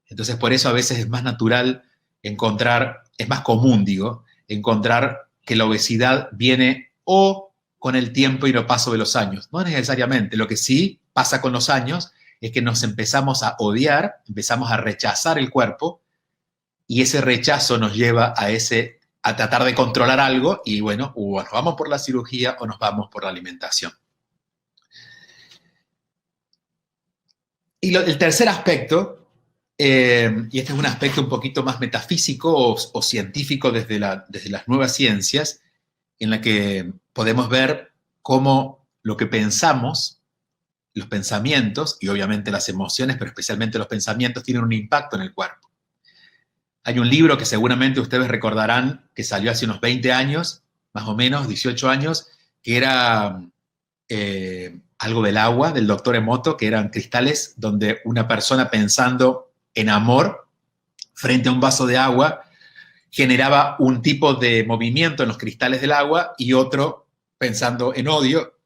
Entonces, por eso a veces es más natural encontrar, es más común, digo, encontrar que la obesidad viene o con el tiempo y el paso de los años. No necesariamente. Lo que sí pasa con los años es que nos empezamos a odiar, empezamos a rechazar el cuerpo, y ese rechazo nos lleva a tratar de controlar algo, y bueno, o nos vamos por la cirugía o nos vamos por la alimentación. Y el tercer aspecto, y este es un aspecto un poquito más metafísico o científico desde las nuevas ciencias, en la que podemos ver cómo lo que pensamos, los pensamientos, y obviamente las emociones, pero especialmente los pensamientos, tienen un impacto en el cuerpo. Hay un libro que seguramente ustedes recordarán que salió hace unos 20 años, más o menos, 18 años, que era algo del agua, del doctor Emoto, que eran cristales donde una persona pensando en amor frente a un vaso de agua generaba un tipo de movimiento en los cristales del agua, y otro pensando en odio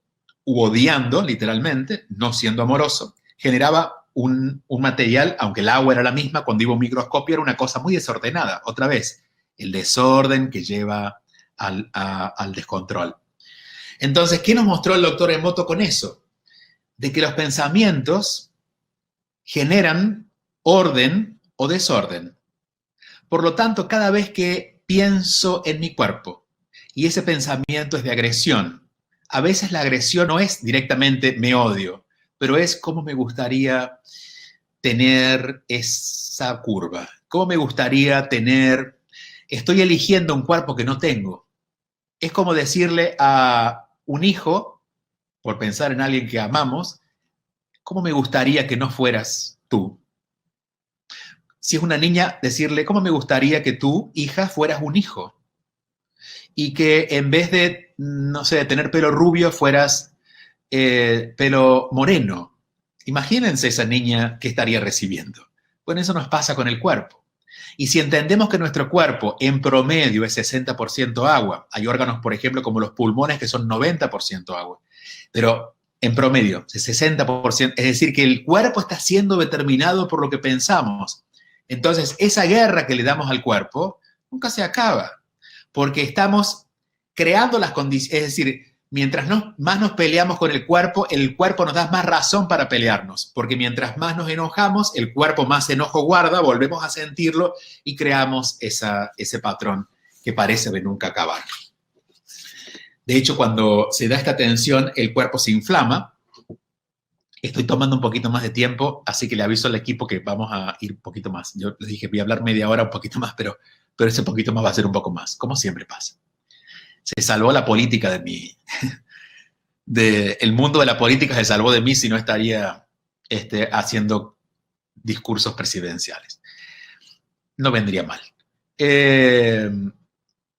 u odiando, literalmente, no siendo amoroso, generaba un material, aunque el agua era la misma, cuando iba a un microscopio era una cosa muy desordenada. Otra vez, el desorden que lleva al descontrol. Entonces, ¿qué nos mostró el doctor Emoto con eso? De que los pensamientos generan orden o desorden. Por lo tanto, cada vez que pienso en mi cuerpo y ese pensamiento es de agresión, a veces la agresión no es directamente me odio, pero es cómo me gustaría tener esa curva, cómo me gustaría tener, estoy eligiendo un cuerpo que no tengo. Es como decirle a un hijo, por pensar en alguien que amamos, ¿cómo me gustaría que no fueras tú? Si es una niña, decirle, ¿cómo me gustaría que tú, hija, fueras un hijo? Y que en vez de, no sé, de tener pelo rubio, fueras pelo moreno. Imagínense esa niña que estaría recibiendo. Bueno, eso nos pasa con el cuerpo. Y si entendemos que nuestro cuerpo en promedio es 60% agua, hay órganos, por ejemplo, como los pulmones, que son 90% agua, pero en promedio, es 60%, es decir, que el cuerpo está siendo determinado por lo que pensamos. Entonces, esa guerra que le damos al cuerpo nunca se acaba, porque estamos creando las condiciones, es decir, mientras más nos peleamos con el cuerpo nos da más razón para pelearnos, porque mientras más nos enojamos, el cuerpo más enojo guarda, volvemos a sentirlo y creamos ese patrón que parece de nunca acabar. De hecho, cuando se da esta tensión, el cuerpo se inflama. Estoy tomando un poquito más de tiempo, así que le aviso al equipo que vamos a ir un poquito más. Yo les dije, voy a hablar media hora, un poquito más, pero ese poquito más va a ser un poco más, como siempre pasa. Se salvó la política de mí. El mundo de la política se salvó de mí, si no estaría haciendo discursos presidenciales. No vendría mal.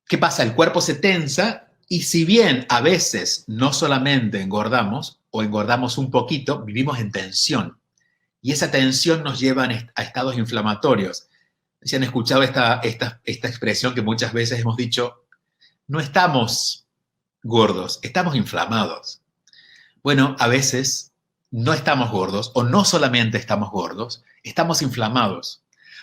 ¿Qué pasa? El cuerpo se tensa y si bien a veces no solamente engordamos o engordamos un poquito, vivimos en tensión. Y esa tensión nos lleva a estados inflamatorios. Si han escuchado esta expresión que muchas veces hemos dicho, no estamos gordos, estamos inflamados. Bueno, a veces no estamos gordos o no solamente estamos gordos, estamos inflamados.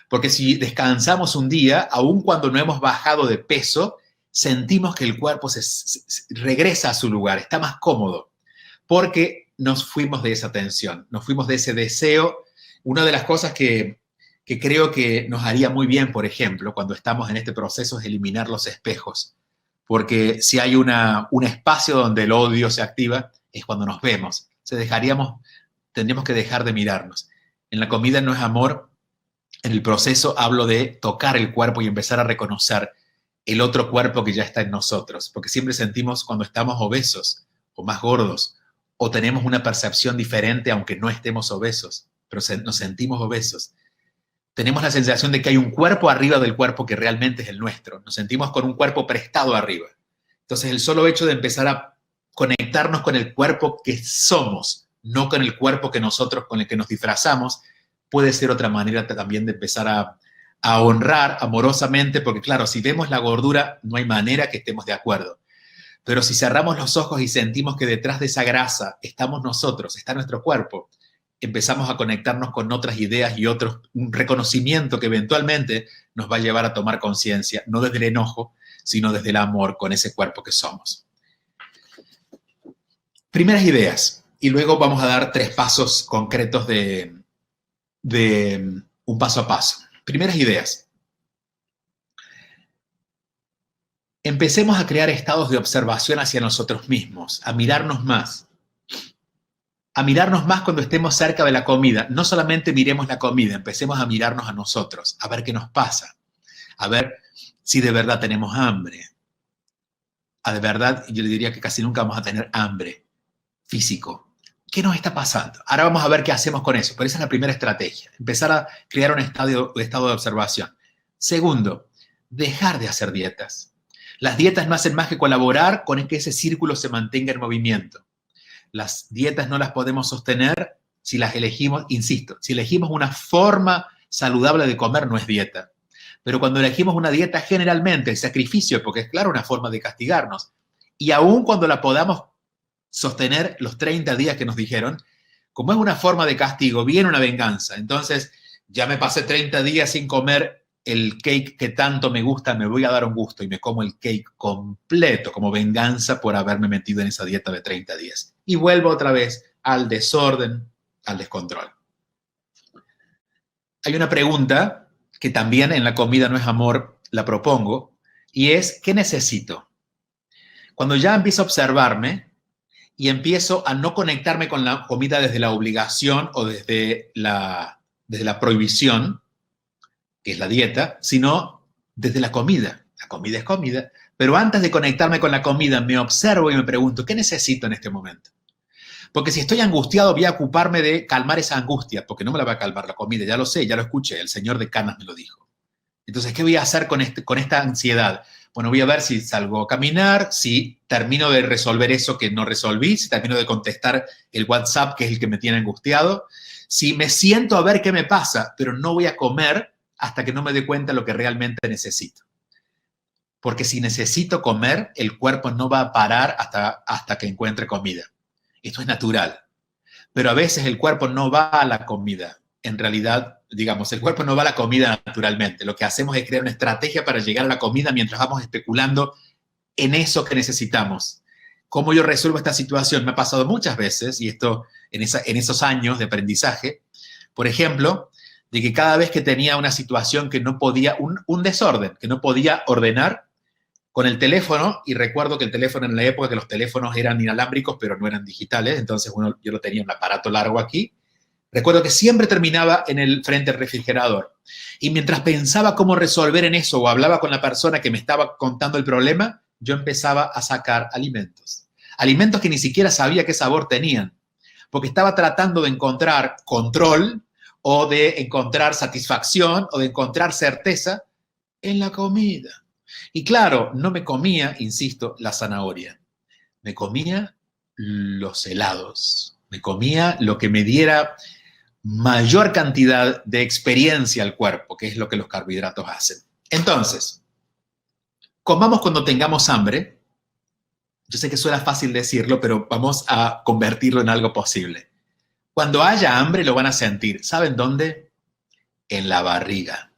Porque si descansamos un día, aun cuando no hemos bajado de peso, sentimos que el cuerpo se regresa a su lugar, está más cómodo, porque nos fuimos de esa tensión, nos fuimos de ese deseo. Una de las cosas que creo que nos haría muy bien, por ejemplo, cuando estamos en este proceso, es eliminar los espejos, porque si hay un espacio donde el odio se activa, es cuando nos vemos. Tendríamos que dejar de mirarnos. En la comida no es amor. En el proceso hablo de tocar el cuerpo y empezar a reconocer el otro cuerpo que ya está en nosotros, porque siempre sentimos cuando estamos obesos o más gordos, o tenemos una percepción diferente aunque no estemos obesos, pero nos sentimos obesos. Tenemos la sensación de que hay un cuerpo arriba del cuerpo que realmente es el nuestro. Nos sentimos con un cuerpo prestado arriba. Entonces, el solo hecho de empezar a conectarnos con el cuerpo que somos, no con el cuerpo que nosotros, con el que nos disfrazamos, puede ser otra manera también de empezar a honrar amorosamente, porque claro, si vemos la gordura, no hay manera que estemos de acuerdo. Pero si cerramos los ojos y sentimos que detrás de esa grasa estamos nosotros, está nuestro cuerpo, empezamos a conectarnos con otras ideas y un reconocimiento que eventualmente nos va a llevar a tomar conciencia, no desde el enojo, sino desde el amor con ese cuerpo que somos. Primeras ideas, y luego vamos a dar 3 pasos concretos de un paso a paso. Primeras ideas. Empecemos a crear estados de observación hacia nosotros mismos, a mirarnos más. A mirarnos más cuando estemos cerca de la comida. No solamente miremos la comida, empecemos a mirarnos a nosotros, a ver qué nos pasa, a ver si de verdad tenemos hambre. De verdad, yo le diría que casi nunca vamos a tener hambre físico. ¿Qué nos está pasando? Ahora vamos a ver qué hacemos con eso, pero esa es la primera estrategia, empezar a crear un estado de observación. Segundo, dejar de hacer dietas. Las dietas no hacen más que colaborar con que ese círculo se mantenga en movimiento. Las dietas no las podemos sostener si las elegimos, insisto, si elegimos una forma saludable de comer no es dieta. Pero cuando elegimos una dieta, generalmente el sacrificio, porque es claro una forma de castigarnos, y aún cuando la podamos sostener los 30 días que nos dijeron, como es una forma de castigo, viene una venganza. Entonces, ya me pasé 30 días sin comer el cake que tanto me gusta, me voy a dar un gusto y me como el cake completo como venganza por haberme metido en esa dieta de 30 días. Y vuelvo otra vez al desorden, al descontrol. Hay una pregunta que también en La comida no es amor la propongo, y es, ¿qué necesito? Cuando ya empiezo a observarme, y empiezo a no conectarme con la comida desde la obligación o desde la prohibición, que es la dieta, sino desde la comida. La comida es comida. Pero antes de conectarme con la comida, me observo y me pregunto, ¿qué necesito en este momento? Porque si estoy angustiado, voy a ocuparme de calmar esa angustia, porque no me la va a calmar la comida, ya lo sé, ya lo escuché, el señor de Canas me lo dijo. Entonces, ¿qué voy a hacer con esta ansiedad? Bueno, voy a ver si salgo a caminar, si termino de resolver eso que no resolví, si termino de contestar el WhatsApp, que es el que me tiene angustiado, si me siento a ver qué me pasa, pero no voy a comer hasta que no me dé cuenta de lo que realmente necesito. Porque si necesito comer, el cuerpo no va a parar hasta que encuentre comida. Esto es natural. Pero a veces el cuerpo no va a la comida. En realidad, digamos, el cuerpo no va a la comida naturalmente. Lo que hacemos es crear una estrategia para llegar a la comida mientras vamos especulando en eso que necesitamos. ¿Cómo yo resuelvo esta situación? Me ha pasado muchas veces, y esto en esos años de aprendizaje, por ejemplo, de que cada vez que tenía una situación que no podía, un desorden, que no podía ordenar, con el teléfono, y recuerdo que el teléfono en la época que los teléfonos eran inalámbricos, pero no eran digitales, entonces yo lo tenía un aparato largo aquí. Recuerdo que siempre terminaba en el frente del refrigerador. Y mientras pensaba cómo resolver en eso o hablaba con la persona que me estaba contando el problema, yo empezaba a sacar alimentos. Alimentos que ni siquiera sabía qué sabor tenían, porque estaba tratando de encontrar control o de encontrar satisfacción o de encontrar certeza en la comida. Y claro, no me comía, insisto, la zanahoria. Me comía los helados. Me comía lo que me diera mayor cantidad de experiencia al cuerpo, que es lo que los carbohidratos hacen. Entonces, comamos cuando tengamos hambre. Yo sé que suena fácil decirlo, pero vamos a convertirlo en algo posible. Cuando haya hambre lo van a sentir. ¿Saben dónde? En la barriga.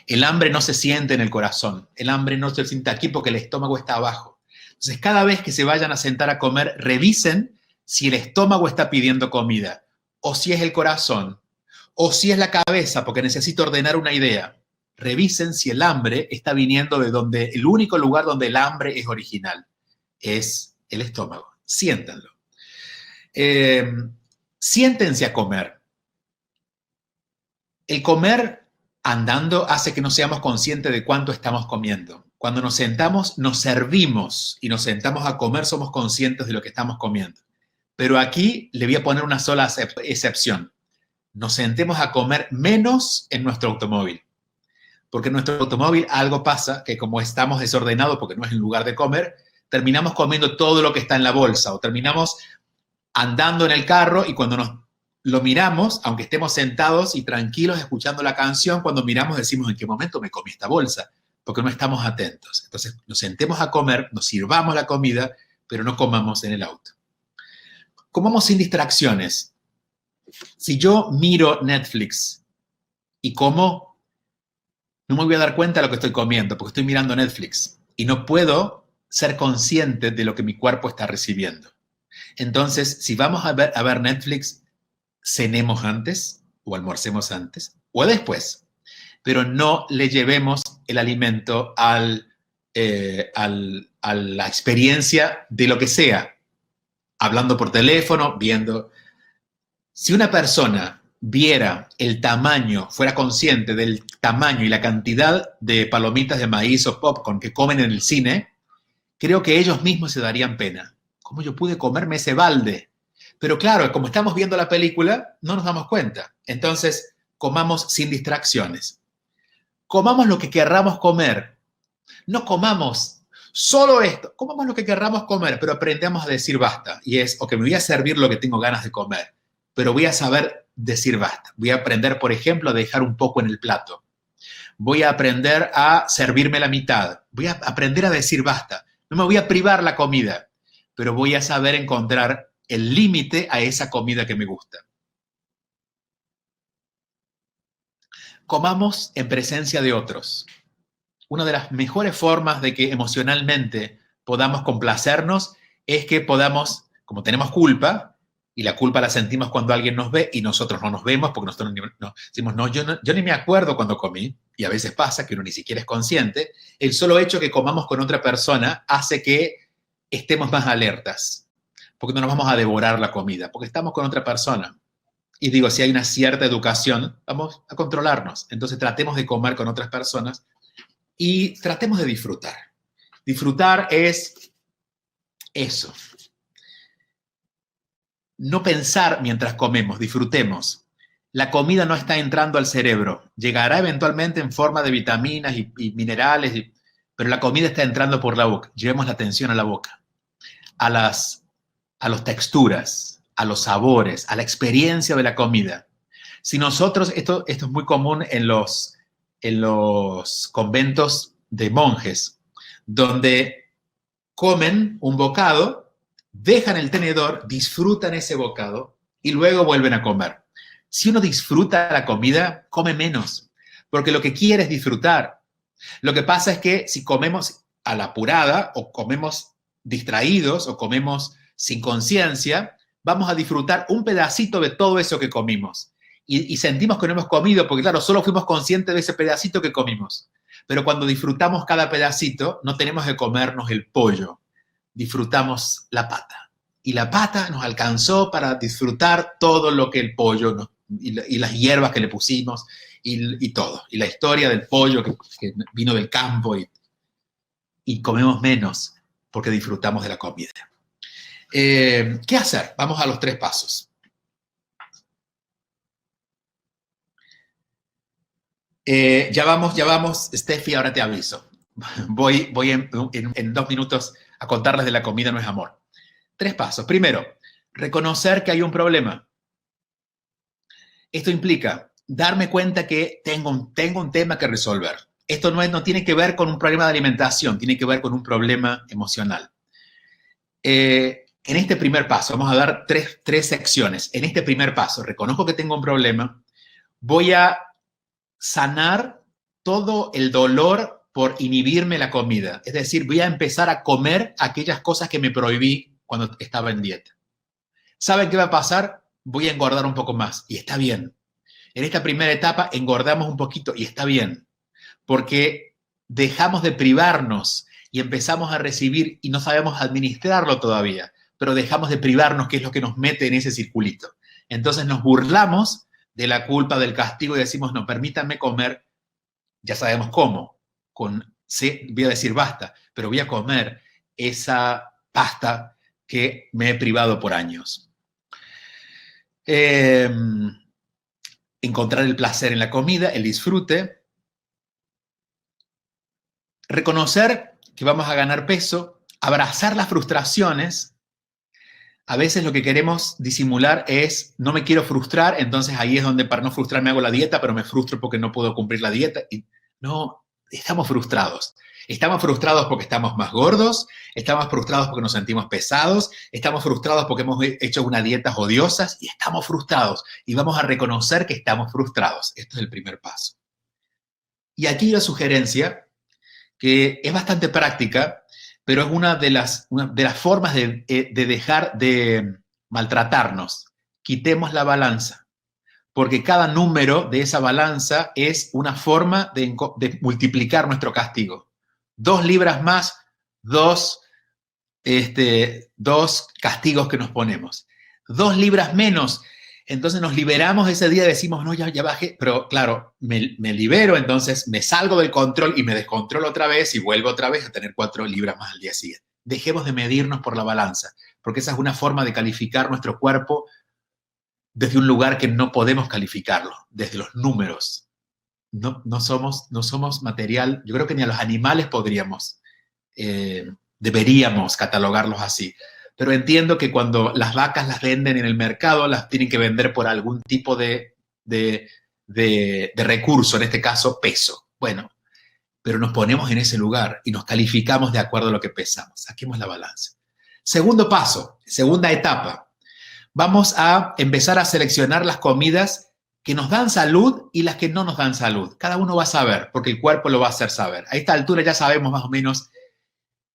El hambre no se siente en el corazón. El hambre no se siente aquí porque el estómago está abajo. Entonces, cada vez que se vayan a sentar a comer, revisen si el estómago está pidiendo comida, o si es el corazón, o si es la cabeza, porque necesito ordenar una idea. Revisen si el hambre está viniendo de donde, el único lugar donde el hambre es original, es el estómago. Siéntanlo. Siéntense a comer. El comer andando hace que no seamos conscientes de cuánto estamos comiendo. Cuando nos sentamos, nos servimos y nos sentamos a comer, somos conscientes de lo que estamos comiendo. Pero aquí le voy a poner una sola excepción. Nos sentemos a comer menos en nuestro automóvil. Porque en nuestro automóvil algo pasa, que como estamos desordenados porque no es el lugar de comer, terminamos comiendo todo lo que está en la bolsa o terminamos andando en el carro y cuando lo miramos, aunque estemos sentados y tranquilos escuchando la canción, cuando miramos decimos, ¿en qué momento me comí esta bolsa? Porque no estamos atentos. Entonces nos sentemos a comer, nos sirvamos la comida, pero no comamos en el auto. Comamos sin distracciones. Si yo miro Netflix y como, no me voy a dar cuenta de lo que estoy comiendo porque estoy mirando Netflix y no puedo ser consciente de lo que mi cuerpo está recibiendo. Entonces, si vamos a ver Netflix, cenemos antes o almorcemos antes o después, pero no le llevemos el alimento a la experiencia de lo que sea, hablando por teléfono, viendo. Si una persona viera el tamaño, fuera consciente del tamaño y la cantidad de palomitas de maíz o popcorn que comen en el cine, creo que ellos mismos se darían pena. ¿Cómo yo pude comerme ese balde? Pero claro, como estamos viendo la película, no nos damos cuenta. Entonces, comamos sin distracciones. Comamos lo que querramos comer. No comamos solo esto. Comamos lo que querramos comer, pero aprendamos a decir basta. Y es, ok, me voy a servir lo que tengo ganas de comer, pero voy a saber decir basta. Voy a aprender, por ejemplo, a dejar un poco en el plato. Voy a aprender a servirme la mitad. Voy a aprender a decir basta. No me voy a privar la comida, pero voy a saber encontrar el límite a esa comida que me gusta. Comamos en presencia de otros. Una de las mejores formas de que emocionalmente podamos complacernos es que podamos, como tenemos culpa, y la culpa la sentimos cuando alguien nos ve y nosotros no nos vemos porque nosotros decimos, yo ni me acuerdo cuando comí, y a veces pasa que uno ni siquiera es consciente. El solo hecho que comamos con otra persona hace que estemos más alertas, porque no nos vamos a devorar la comida, porque estamos con otra persona. Y digo, si hay una cierta educación, vamos a controlarnos. Entonces tratemos de comer con otras personas y tratemos de disfrutar. Disfrutar es eso. No pensar mientras comemos, disfrutemos. La comida no está entrando al cerebro. Llegará eventualmente en forma de vitaminas y minerales, pero la comida está entrando por la boca. Llevemos la atención a la boca, a las texturas, a los sabores, a la experiencia de la comida. Si nosotros, esto es muy común en los conventos de monjes, donde comen un bocado, dejan el tenedor, disfrutan ese bocado y luego vuelven a comer. Si uno disfruta la comida, come menos, porque lo que quiere es disfrutar. Lo que pasa es que si comemos a la apurada o comemos distraídos o comemos sin conciencia, vamos a disfrutar un pedacito de todo eso que comimos. Y sentimos que no hemos comido porque, claro, solo fuimos conscientes de ese pedacito que comimos. Pero cuando disfrutamos cada pedacito, no tenemos que comernos el pollo, disfrutamos la pata. Y la pata nos alcanzó para disfrutar todo lo que el pollo y las hierbas que le pusimos y todo. Y la historia del pollo que vino del campo y comemos menos porque disfrutamos de la comida. ¿Qué hacer? Vamos a los 3 pasos. Ya vamos, Steffi, ahora te aviso. Voy en 2 minutos a contarles de la comida no es amor. 3 pasos. Primero, reconocer que hay un problema. Esto implica darme cuenta que tengo un tema que resolver. Esto no tiene que ver con un problema de alimentación, tiene que ver con un problema emocional. En este primer paso, vamos a dar tres secciones. En este primer paso, reconozco que tengo un problema, voy a sanar todo el dolor por inhibirme la comida. Es decir, voy a empezar a comer aquellas cosas que me prohibí cuando estaba en dieta. ¿Saben qué va a pasar? Voy a engordar un poco más y está bien. En esta primera etapa engordamos un poquito y está bien, porque dejamos de privarnos y empezamos a recibir y no sabemos administrarlo todavía, pero dejamos de privarnos, que es lo que nos mete en ese circulito. Entonces nos burlamos de la culpa, del castigo y decimos, no, permítanme comer, ya sabemos cómo, voy a decir basta, pero voy a comer esa pasta que me he privado por años. Encontrar el placer en la comida, el disfrute, reconocer que vamos a ganar peso, abrazar las frustraciones. A veces lo que queremos disimular es, no me quiero frustrar, entonces ahí es donde para no frustrarme hago la dieta, pero me frustro porque no puedo cumplir la dieta. Y no, estamos frustrados. Estamos frustrados porque estamos más gordos, estamos frustrados porque nos sentimos pesados, estamos frustrados porque hemos hecho unas dietas odiosas y estamos frustrados. Y vamos a reconocer que estamos frustrados. Esto es el primer paso. Y aquí la sugerencia, que es bastante práctica, pero es una de las formas de dejar de maltratarnos. Quitemos la balanza, porque cada número de esa balanza es una forma de multiplicar nuestro castigo. 2 libras más, 2 castigos que nos ponemos. 2 libras menos, entonces nos liberamos ese día y decimos, no, ya bajé, pero claro, me libero, entonces me salgo del control y me descontrolo otra vez y vuelvo otra vez a tener 4 libras más al día siguiente. Dejemos de medirnos por la balanza, porque esa es una forma de calificar nuestro cuerpo desde un lugar que no podemos calificarlo, desde los números. No somos material, yo creo que ni a los animales deberíamos catalogarlos así. Pero entiendo que cuando las vacas las venden en el mercado, las tienen que vender por algún tipo de recurso, en este caso peso. Bueno, pero nos ponemos en ese lugar y nos calificamos de acuerdo a lo que pesamos. Saquemos la balanza. Segundo paso, segunda etapa. Vamos a empezar a seleccionar las comidas que nos dan salud y las que no nos dan salud. Cada uno va a saber, porque el cuerpo lo va a hacer saber. A esta altura ya sabemos más o menos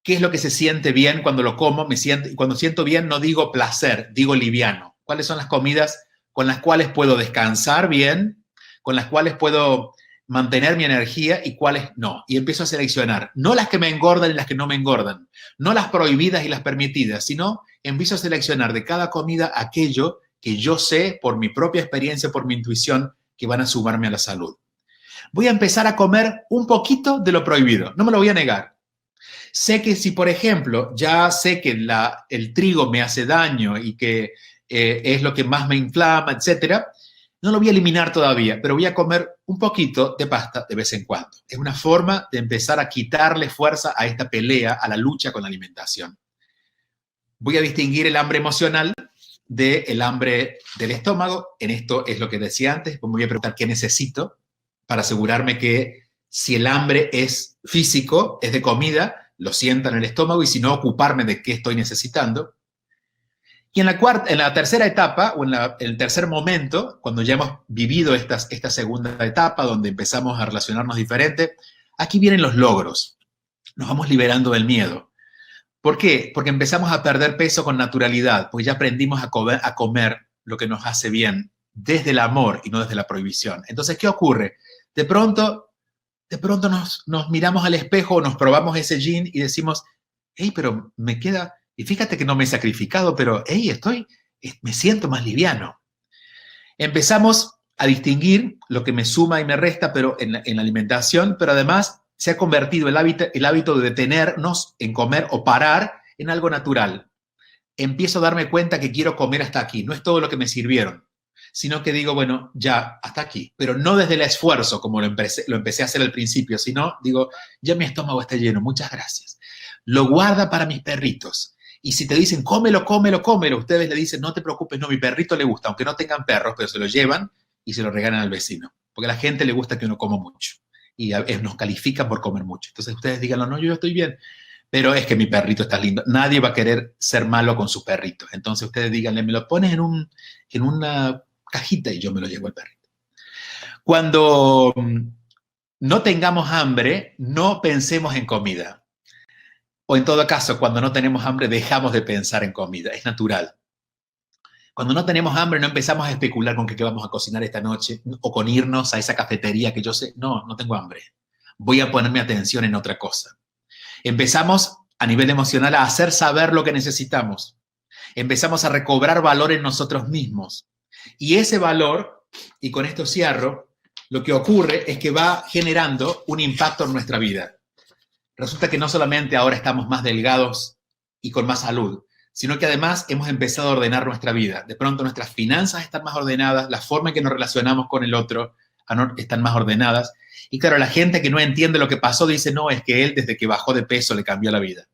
qué es lo que se siente bien cuando lo como. Y cuando siento bien no digo placer, digo liviano. ¿Cuáles son las comidas con las cuales puedo descansar bien, con las cuales puedo mantener mi energía y cuáles no? Y empiezo a seleccionar, no las que me engordan y las que no me engordan, no las prohibidas y las permitidas, sino empiezo a seleccionar de cada comida aquello que yo sé por mi propia experiencia, por mi intuición, que van a sumarme a la salud. Voy a empezar a comer un poquito de lo prohibido, no me lo voy a negar. Sé que si, por ejemplo, ya sé que el trigo me hace daño y que es lo que más me inflama, etcétera, no lo voy a eliminar todavía, pero voy a comer un poquito de pasta de vez en cuando. Es una forma de empezar a quitarle fuerza a esta pelea, a la lucha con la alimentación. Voy a distinguir el hambre emocional del hambre del estómago. En esto es lo que decía antes. Me voy a preguntar qué necesito para asegurarme que si el hambre es físico, es de comida, lo sienta en el estómago, y si no, ocuparme de qué estoy necesitando. Y en la tercera etapa, o en el tercer momento, cuando ya hemos vivido esta segunda etapa, donde empezamos a relacionarnos diferente, aquí vienen los logros. Nos vamos liberando del miedo. ¿Por qué? Porque empezamos a perder peso con naturalidad, pues ya aprendimos a comer lo que nos hace bien, desde el amor y no desde la prohibición. Entonces, ¿qué ocurre? De pronto de pronto nos miramos al espejo, nos probamos ese jean y decimos, hey, pero me queda, y fíjate que no me he sacrificado, pero hey, me siento más liviano. Empezamos a distinguir lo que me suma y me resta pero en la alimentación, pero además se ha convertido el hábito de detenernos en comer o parar en algo natural. Empiezo a darme cuenta que quiero comer hasta aquí, no es todo lo que me sirvieron, sino que digo, bueno, ya, hasta aquí, pero no desde el esfuerzo como lo empecé a hacer al principio, sino digo, ya mi estómago está lleno, muchas gracias. Lo guarda para mis perritos. Y si te dicen, cómelo, cómelo, cómelo, ustedes le dicen, no te preocupes, no, mi perrito le gusta, aunque no tengan perros, pero se lo llevan y se lo regalan al vecino. Porque a la gente le gusta que uno coma mucho. Y nos califican por comer mucho. Entonces ustedes díganlo, no, yo estoy bien. Pero es que mi perrito está lindo. Nadie va a querer ser malo con su perrito. Entonces ustedes díganle, me lo pones en una cajita y yo me lo llevo al perrito. Cuando no tengamos hambre, no pensemos en comida. O en todo caso, cuando no tenemos hambre, dejamos de pensar en comida. Es natural. Cuando no tenemos hambre, no empezamos a especular con qué vamos a cocinar esta noche o con irnos a esa cafetería que yo sé, no tengo hambre. Voy a ponerme atención en otra cosa. Empezamos a nivel emocional a hacer saber lo que necesitamos. Empezamos a recobrar valor en nosotros mismos. Y ese valor, y con esto cierro, lo que ocurre es que va generando un impacto en nuestra vida. Resulta que no solamente ahora estamos más delgados y con más salud, sino que además hemos empezado a ordenar nuestra vida. De pronto nuestras finanzas están más ordenadas, la forma en que nos relacionamos con el otro están más ordenadas. Y claro, la gente que no entiende lo que pasó dice, no, es que él desde que bajó de peso le cambió la vida.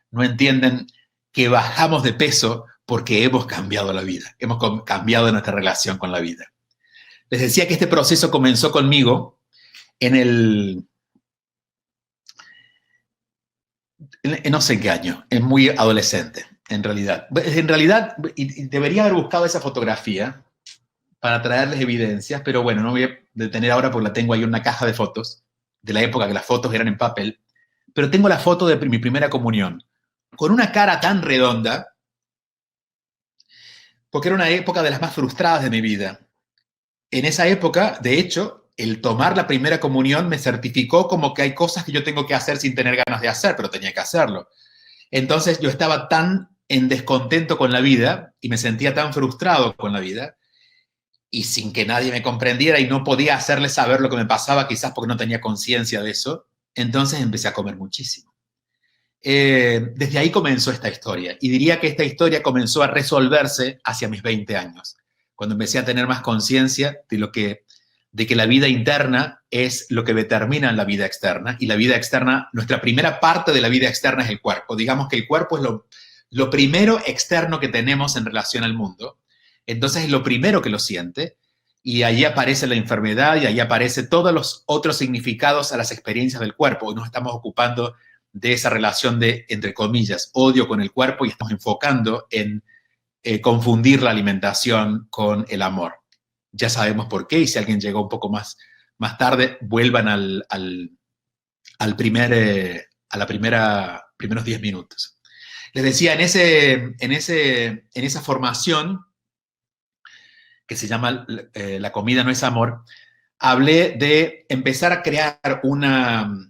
No entienden que bajamos de peso porque hemos cambiado la vida, hemos cambiado nuestra relación con la vida. Les decía que este proceso comenzó conmigo no sé en qué año, es muy adolescente, en realidad. Y debería haber buscado esa fotografía para traerles evidencias, pero bueno, no voy a detener ahora porque la tengo ahí en una caja de fotos, de la época que las fotos eran en papel, pero tengo la foto de mi primera comunión, con una cara tan redonda, porque era una época de las más frustradas de mi vida. En esa época, de hecho, el tomar la primera comunión me certificó como que hay cosas que yo tengo que hacer sin tener ganas de hacer, pero tenía que hacerlo. Entonces yo estaba tan en descontento con la vida y me sentía tan frustrado con la vida y sin que nadie me comprendiera y no podía hacerle saber lo que me pasaba, quizás porque no tenía conciencia de eso, entonces empecé a comer muchísimo. Desde ahí comenzó esta historia y diría que esta historia comenzó a resolverse hacia mis 20 años, cuando empecé a tener más conciencia de que la vida interna es lo que determina la vida externa y la vida externa, nuestra primera parte de la vida externa es el cuerpo. Digamos que el cuerpo es lo primero externo que tenemos en relación al mundo. Entonces es lo primero que lo siente y allí aparece la enfermedad y allí aparecen todos los otros significados a las experiencias del cuerpo. Nos estamos ocupando de esa relación de, entre comillas, odio con el cuerpo y estamos enfocando en confundir la alimentación con el amor. Ya sabemos por qué y si alguien llegó un poco más tarde, vuelvan a los primeros 10 minutos. Les decía, en esa formación que se llama La comida no es amor, hablé de empezar a crear una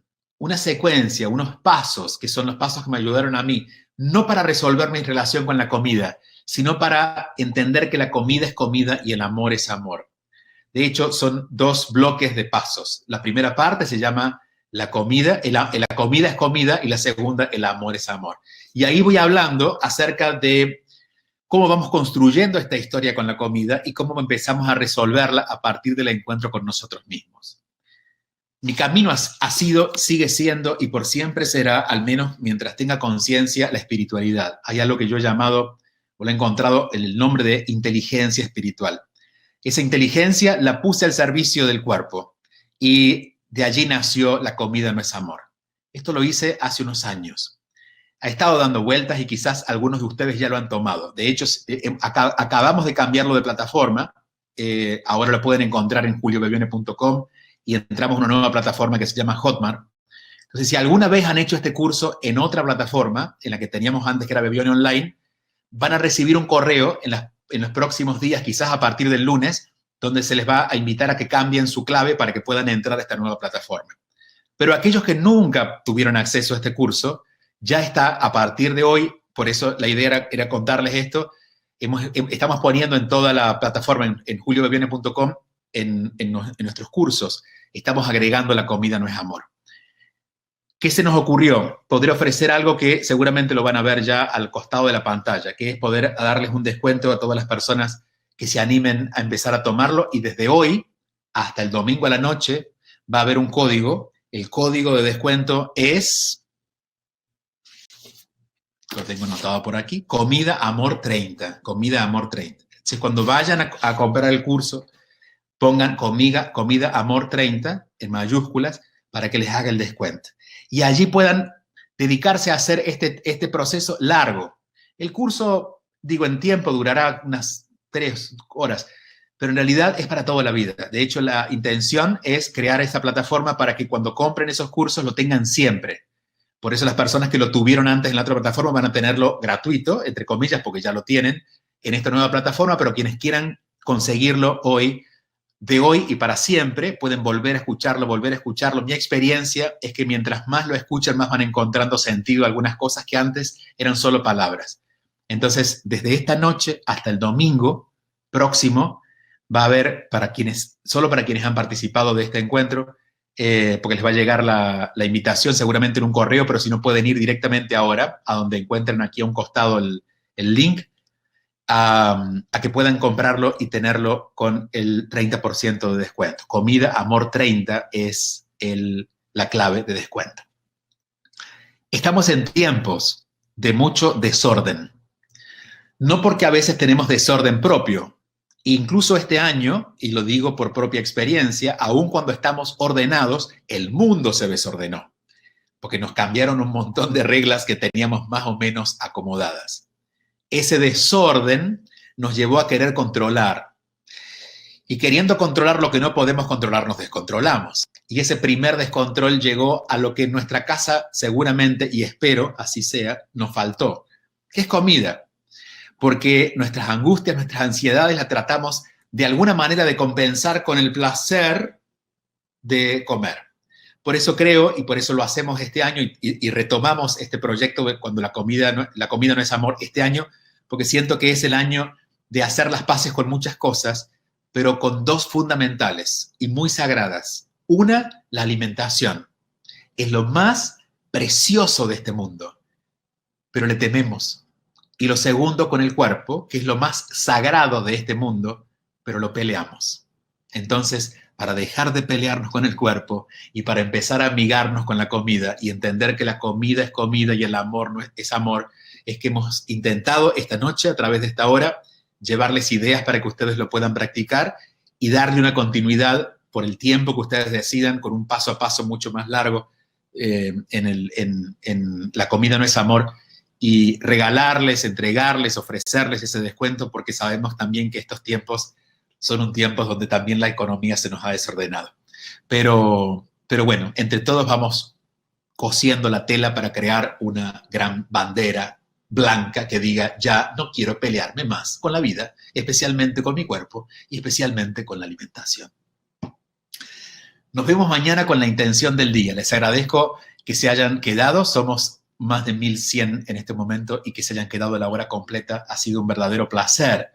secuencia, unos pasos, que son los pasos que me ayudaron a mí, no para resolver mi relación con la comida, sino para entender que la comida es comida y el amor es amor. De hecho, son dos bloques de pasos. La primera parte se llama la comida, la comida es comida, y la segunda, el amor es amor. Y ahí voy hablando acerca de cómo vamos construyendo esta historia con la comida y cómo empezamos a resolverla a partir del encuentro con nosotros mismos. Mi camino ha sido, sigue siendo y por siempre será, al menos mientras tenga conciencia, la espiritualidad. Hay algo que yo he llamado, o lo he encontrado, el nombre de inteligencia espiritual. Esa inteligencia la puse al servicio del cuerpo y de allí nació La comida no es amor. Esto lo hice hace unos años. Ha estado dando vueltas y quizás algunos de ustedes ya lo han tomado. De hecho, acabamos de cambiarlo de plataforma. Ahora lo pueden encontrar en juliobevione.com y entramos a una nueva plataforma que se llama Hotmart. Entonces, si alguna vez han hecho este curso en otra plataforma, en la que teníamos antes, que era Bevione Online, van a recibir un correo en los próximos días, quizás a partir del lunes, donde se les va a invitar a que cambien su clave para que puedan entrar a esta nueva plataforma. Pero aquellos que nunca tuvieron acceso a este curso, ya está a partir de hoy, por eso la idea era contarles esto, estamos poniendo en toda la plataforma, en juliobeviene.com, en nuestros cursos, estamos agregando La comida no es amor. ¿Qué se nos ocurrió? Podría ofrecer algo que seguramente lo van a ver ya al costado de la pantalla, que es poder darles un descuento a todas las personas que se animen a empezar a tomarlo, y desde hoy hasta el domingo a la noche va a haber un código. El código de descuento es, lo tengo anotado por aquí, Comida Amor 30, Comida Amor 30. Entonces, cuando vayan a comprar el curso, pongan Comida Amor 30 en mayúsculas para que les haga el descuento. Y allí puedan dedicarse a hacer este proceso largo. El curso, digo, en tiempo durará unas 3 horas, pero en realidad es para toda la vida. De hecho, la intención es crear esta plataforma para que cuando compren esos cursos lo tengan siempre. Por eso las personas que lo tuvieron antes en la otra plataforma van a tenerlo gratuito, entre comillas, porque ya lo tienen en esta nueva plataforma, pero quienes quieran conseguirlo hoy, de hoy y para siempre, pueden volver a escucharlo, volver a escucharlo. Mi experiencia es que mientras más lo escuchan, más van encontrando sentido a algunas cosas que antes eran solo palabras. Entonces, desde esta noche hasta el domingo próximo, va a haber, solo para quienes han participado de este encuentro, porque les va a llegar la invitación seguramente en un correo, pero si no pueden ir directamente ahora, a donde encuentren aquí a un costado el link, a que puedan comprarlo y tenerlo con el 30% de descuento. Comida Amor 30 es la clave de descuento. Estamos en tiempos de mucho desorden. No porque a veces tenemos desorden propio. Incluso este año, y lo digo por propia experiencia, aun cuando estamos ordenados, el mundo se desordenó, porque nos cambiaron un montón de reglas que teníamos más o menos acomodadas. Ese desorden nos llevó a querer controlar. Y queriendo controlar lo que no podemos controlar, nos descontrolamos. Y ese primer descontrol llegó a lo que en nuestra casa seguramente, y espero así sea, nos faltó, que es comida. Porque nuestras angustias, nuestras ansiedades las tratamos de alguna manera de compensar con el placer de comer. Por eso creo, y por eso lo hacemos este año, y retomamos este proyecto cuando la comida no es amor este año, porque siento que es el año de hacer las paces con muchas cosas, pero con dos fundamentales y muy sagradas. Una, la alimentación. Es lo más precioso de este mundo, pero le tememos. Y lo segundo, con el cuerpo, que es lo más sagrado de este mundo, pero lo peleamos. Entonces, para dejar de pelearnos con el cuerpo y para empezar a amigarnos con la comida y entender que la comida es comida y el amor no es amor, es que hemos intentado esta noche, a través de esta hora, llevarles ideas para que ustedes lo puedan practicar y darle una continuidad por el tiempo que ustedes decidan, con un paso a paso mucho más largo en La comida no es amor, y regalarles, entregarles, ofrecerles ese descuento, porque sabemos también que estos tiempos son un tiempo donde también la economía se nos ha desordenado. Pero bueno, entre todos vamos cosiendo la tela para crear una gran bandera blanca que diga: ya no quiero pelearme más con la vida, especialmente con mi cuerpo y especialmente con la alimentación. Nos vemos mañana con la intención del día. Les agradezco que se hayan quedado. Somos más de 1100 en este momento, y que se hayan quedado la hora completa ha sido un verdadero placer,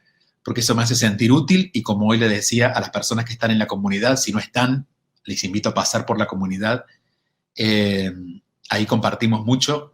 porque eso me hace sentir útil. Y como hoy le decía a las personas que están en la comunidad, si no están, les invito a pasar por la comunidad. Ahí compartimos mucho.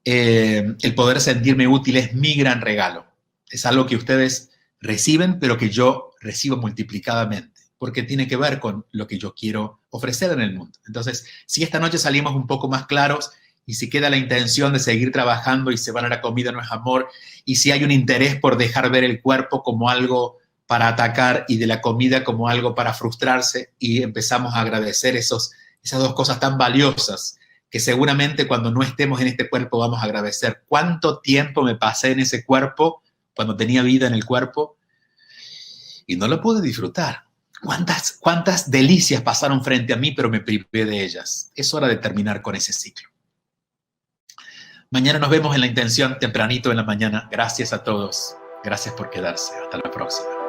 El poder sentirme útil es mi gran regalo. Es algo que ustedes reciben, pero que yo recibo multiplicadamente, porque tiene que ver con lo que yo quiero ofrecer en el mundo. Entonces, si esta noche salimos un poco más claros, y si queda la intención de seguir trabajando y se van a La comida no es amor, y si hay un interés por dejar ver el cuerpo como algo para atacar y de la comida como algo para frustrarse, y empezamos a agradecer esas dos cosas tan valiosas, que seguramente cuando no estemos en este cuerpo vamos a agradecer. ¿Cuánto tiempo me pasé en ese cuerpo cuando tenía vida en el cuerpo y no lo pude disfrutar? ¿Cuántas delicias pasaron frente a mí, pero me privé de ellas? Es hora de terminar con ese ciclo. Mañana nos vemos en la intención tempranito en la mañana. Gracias a todos. Gracias por quedarse. Hasta la próxima.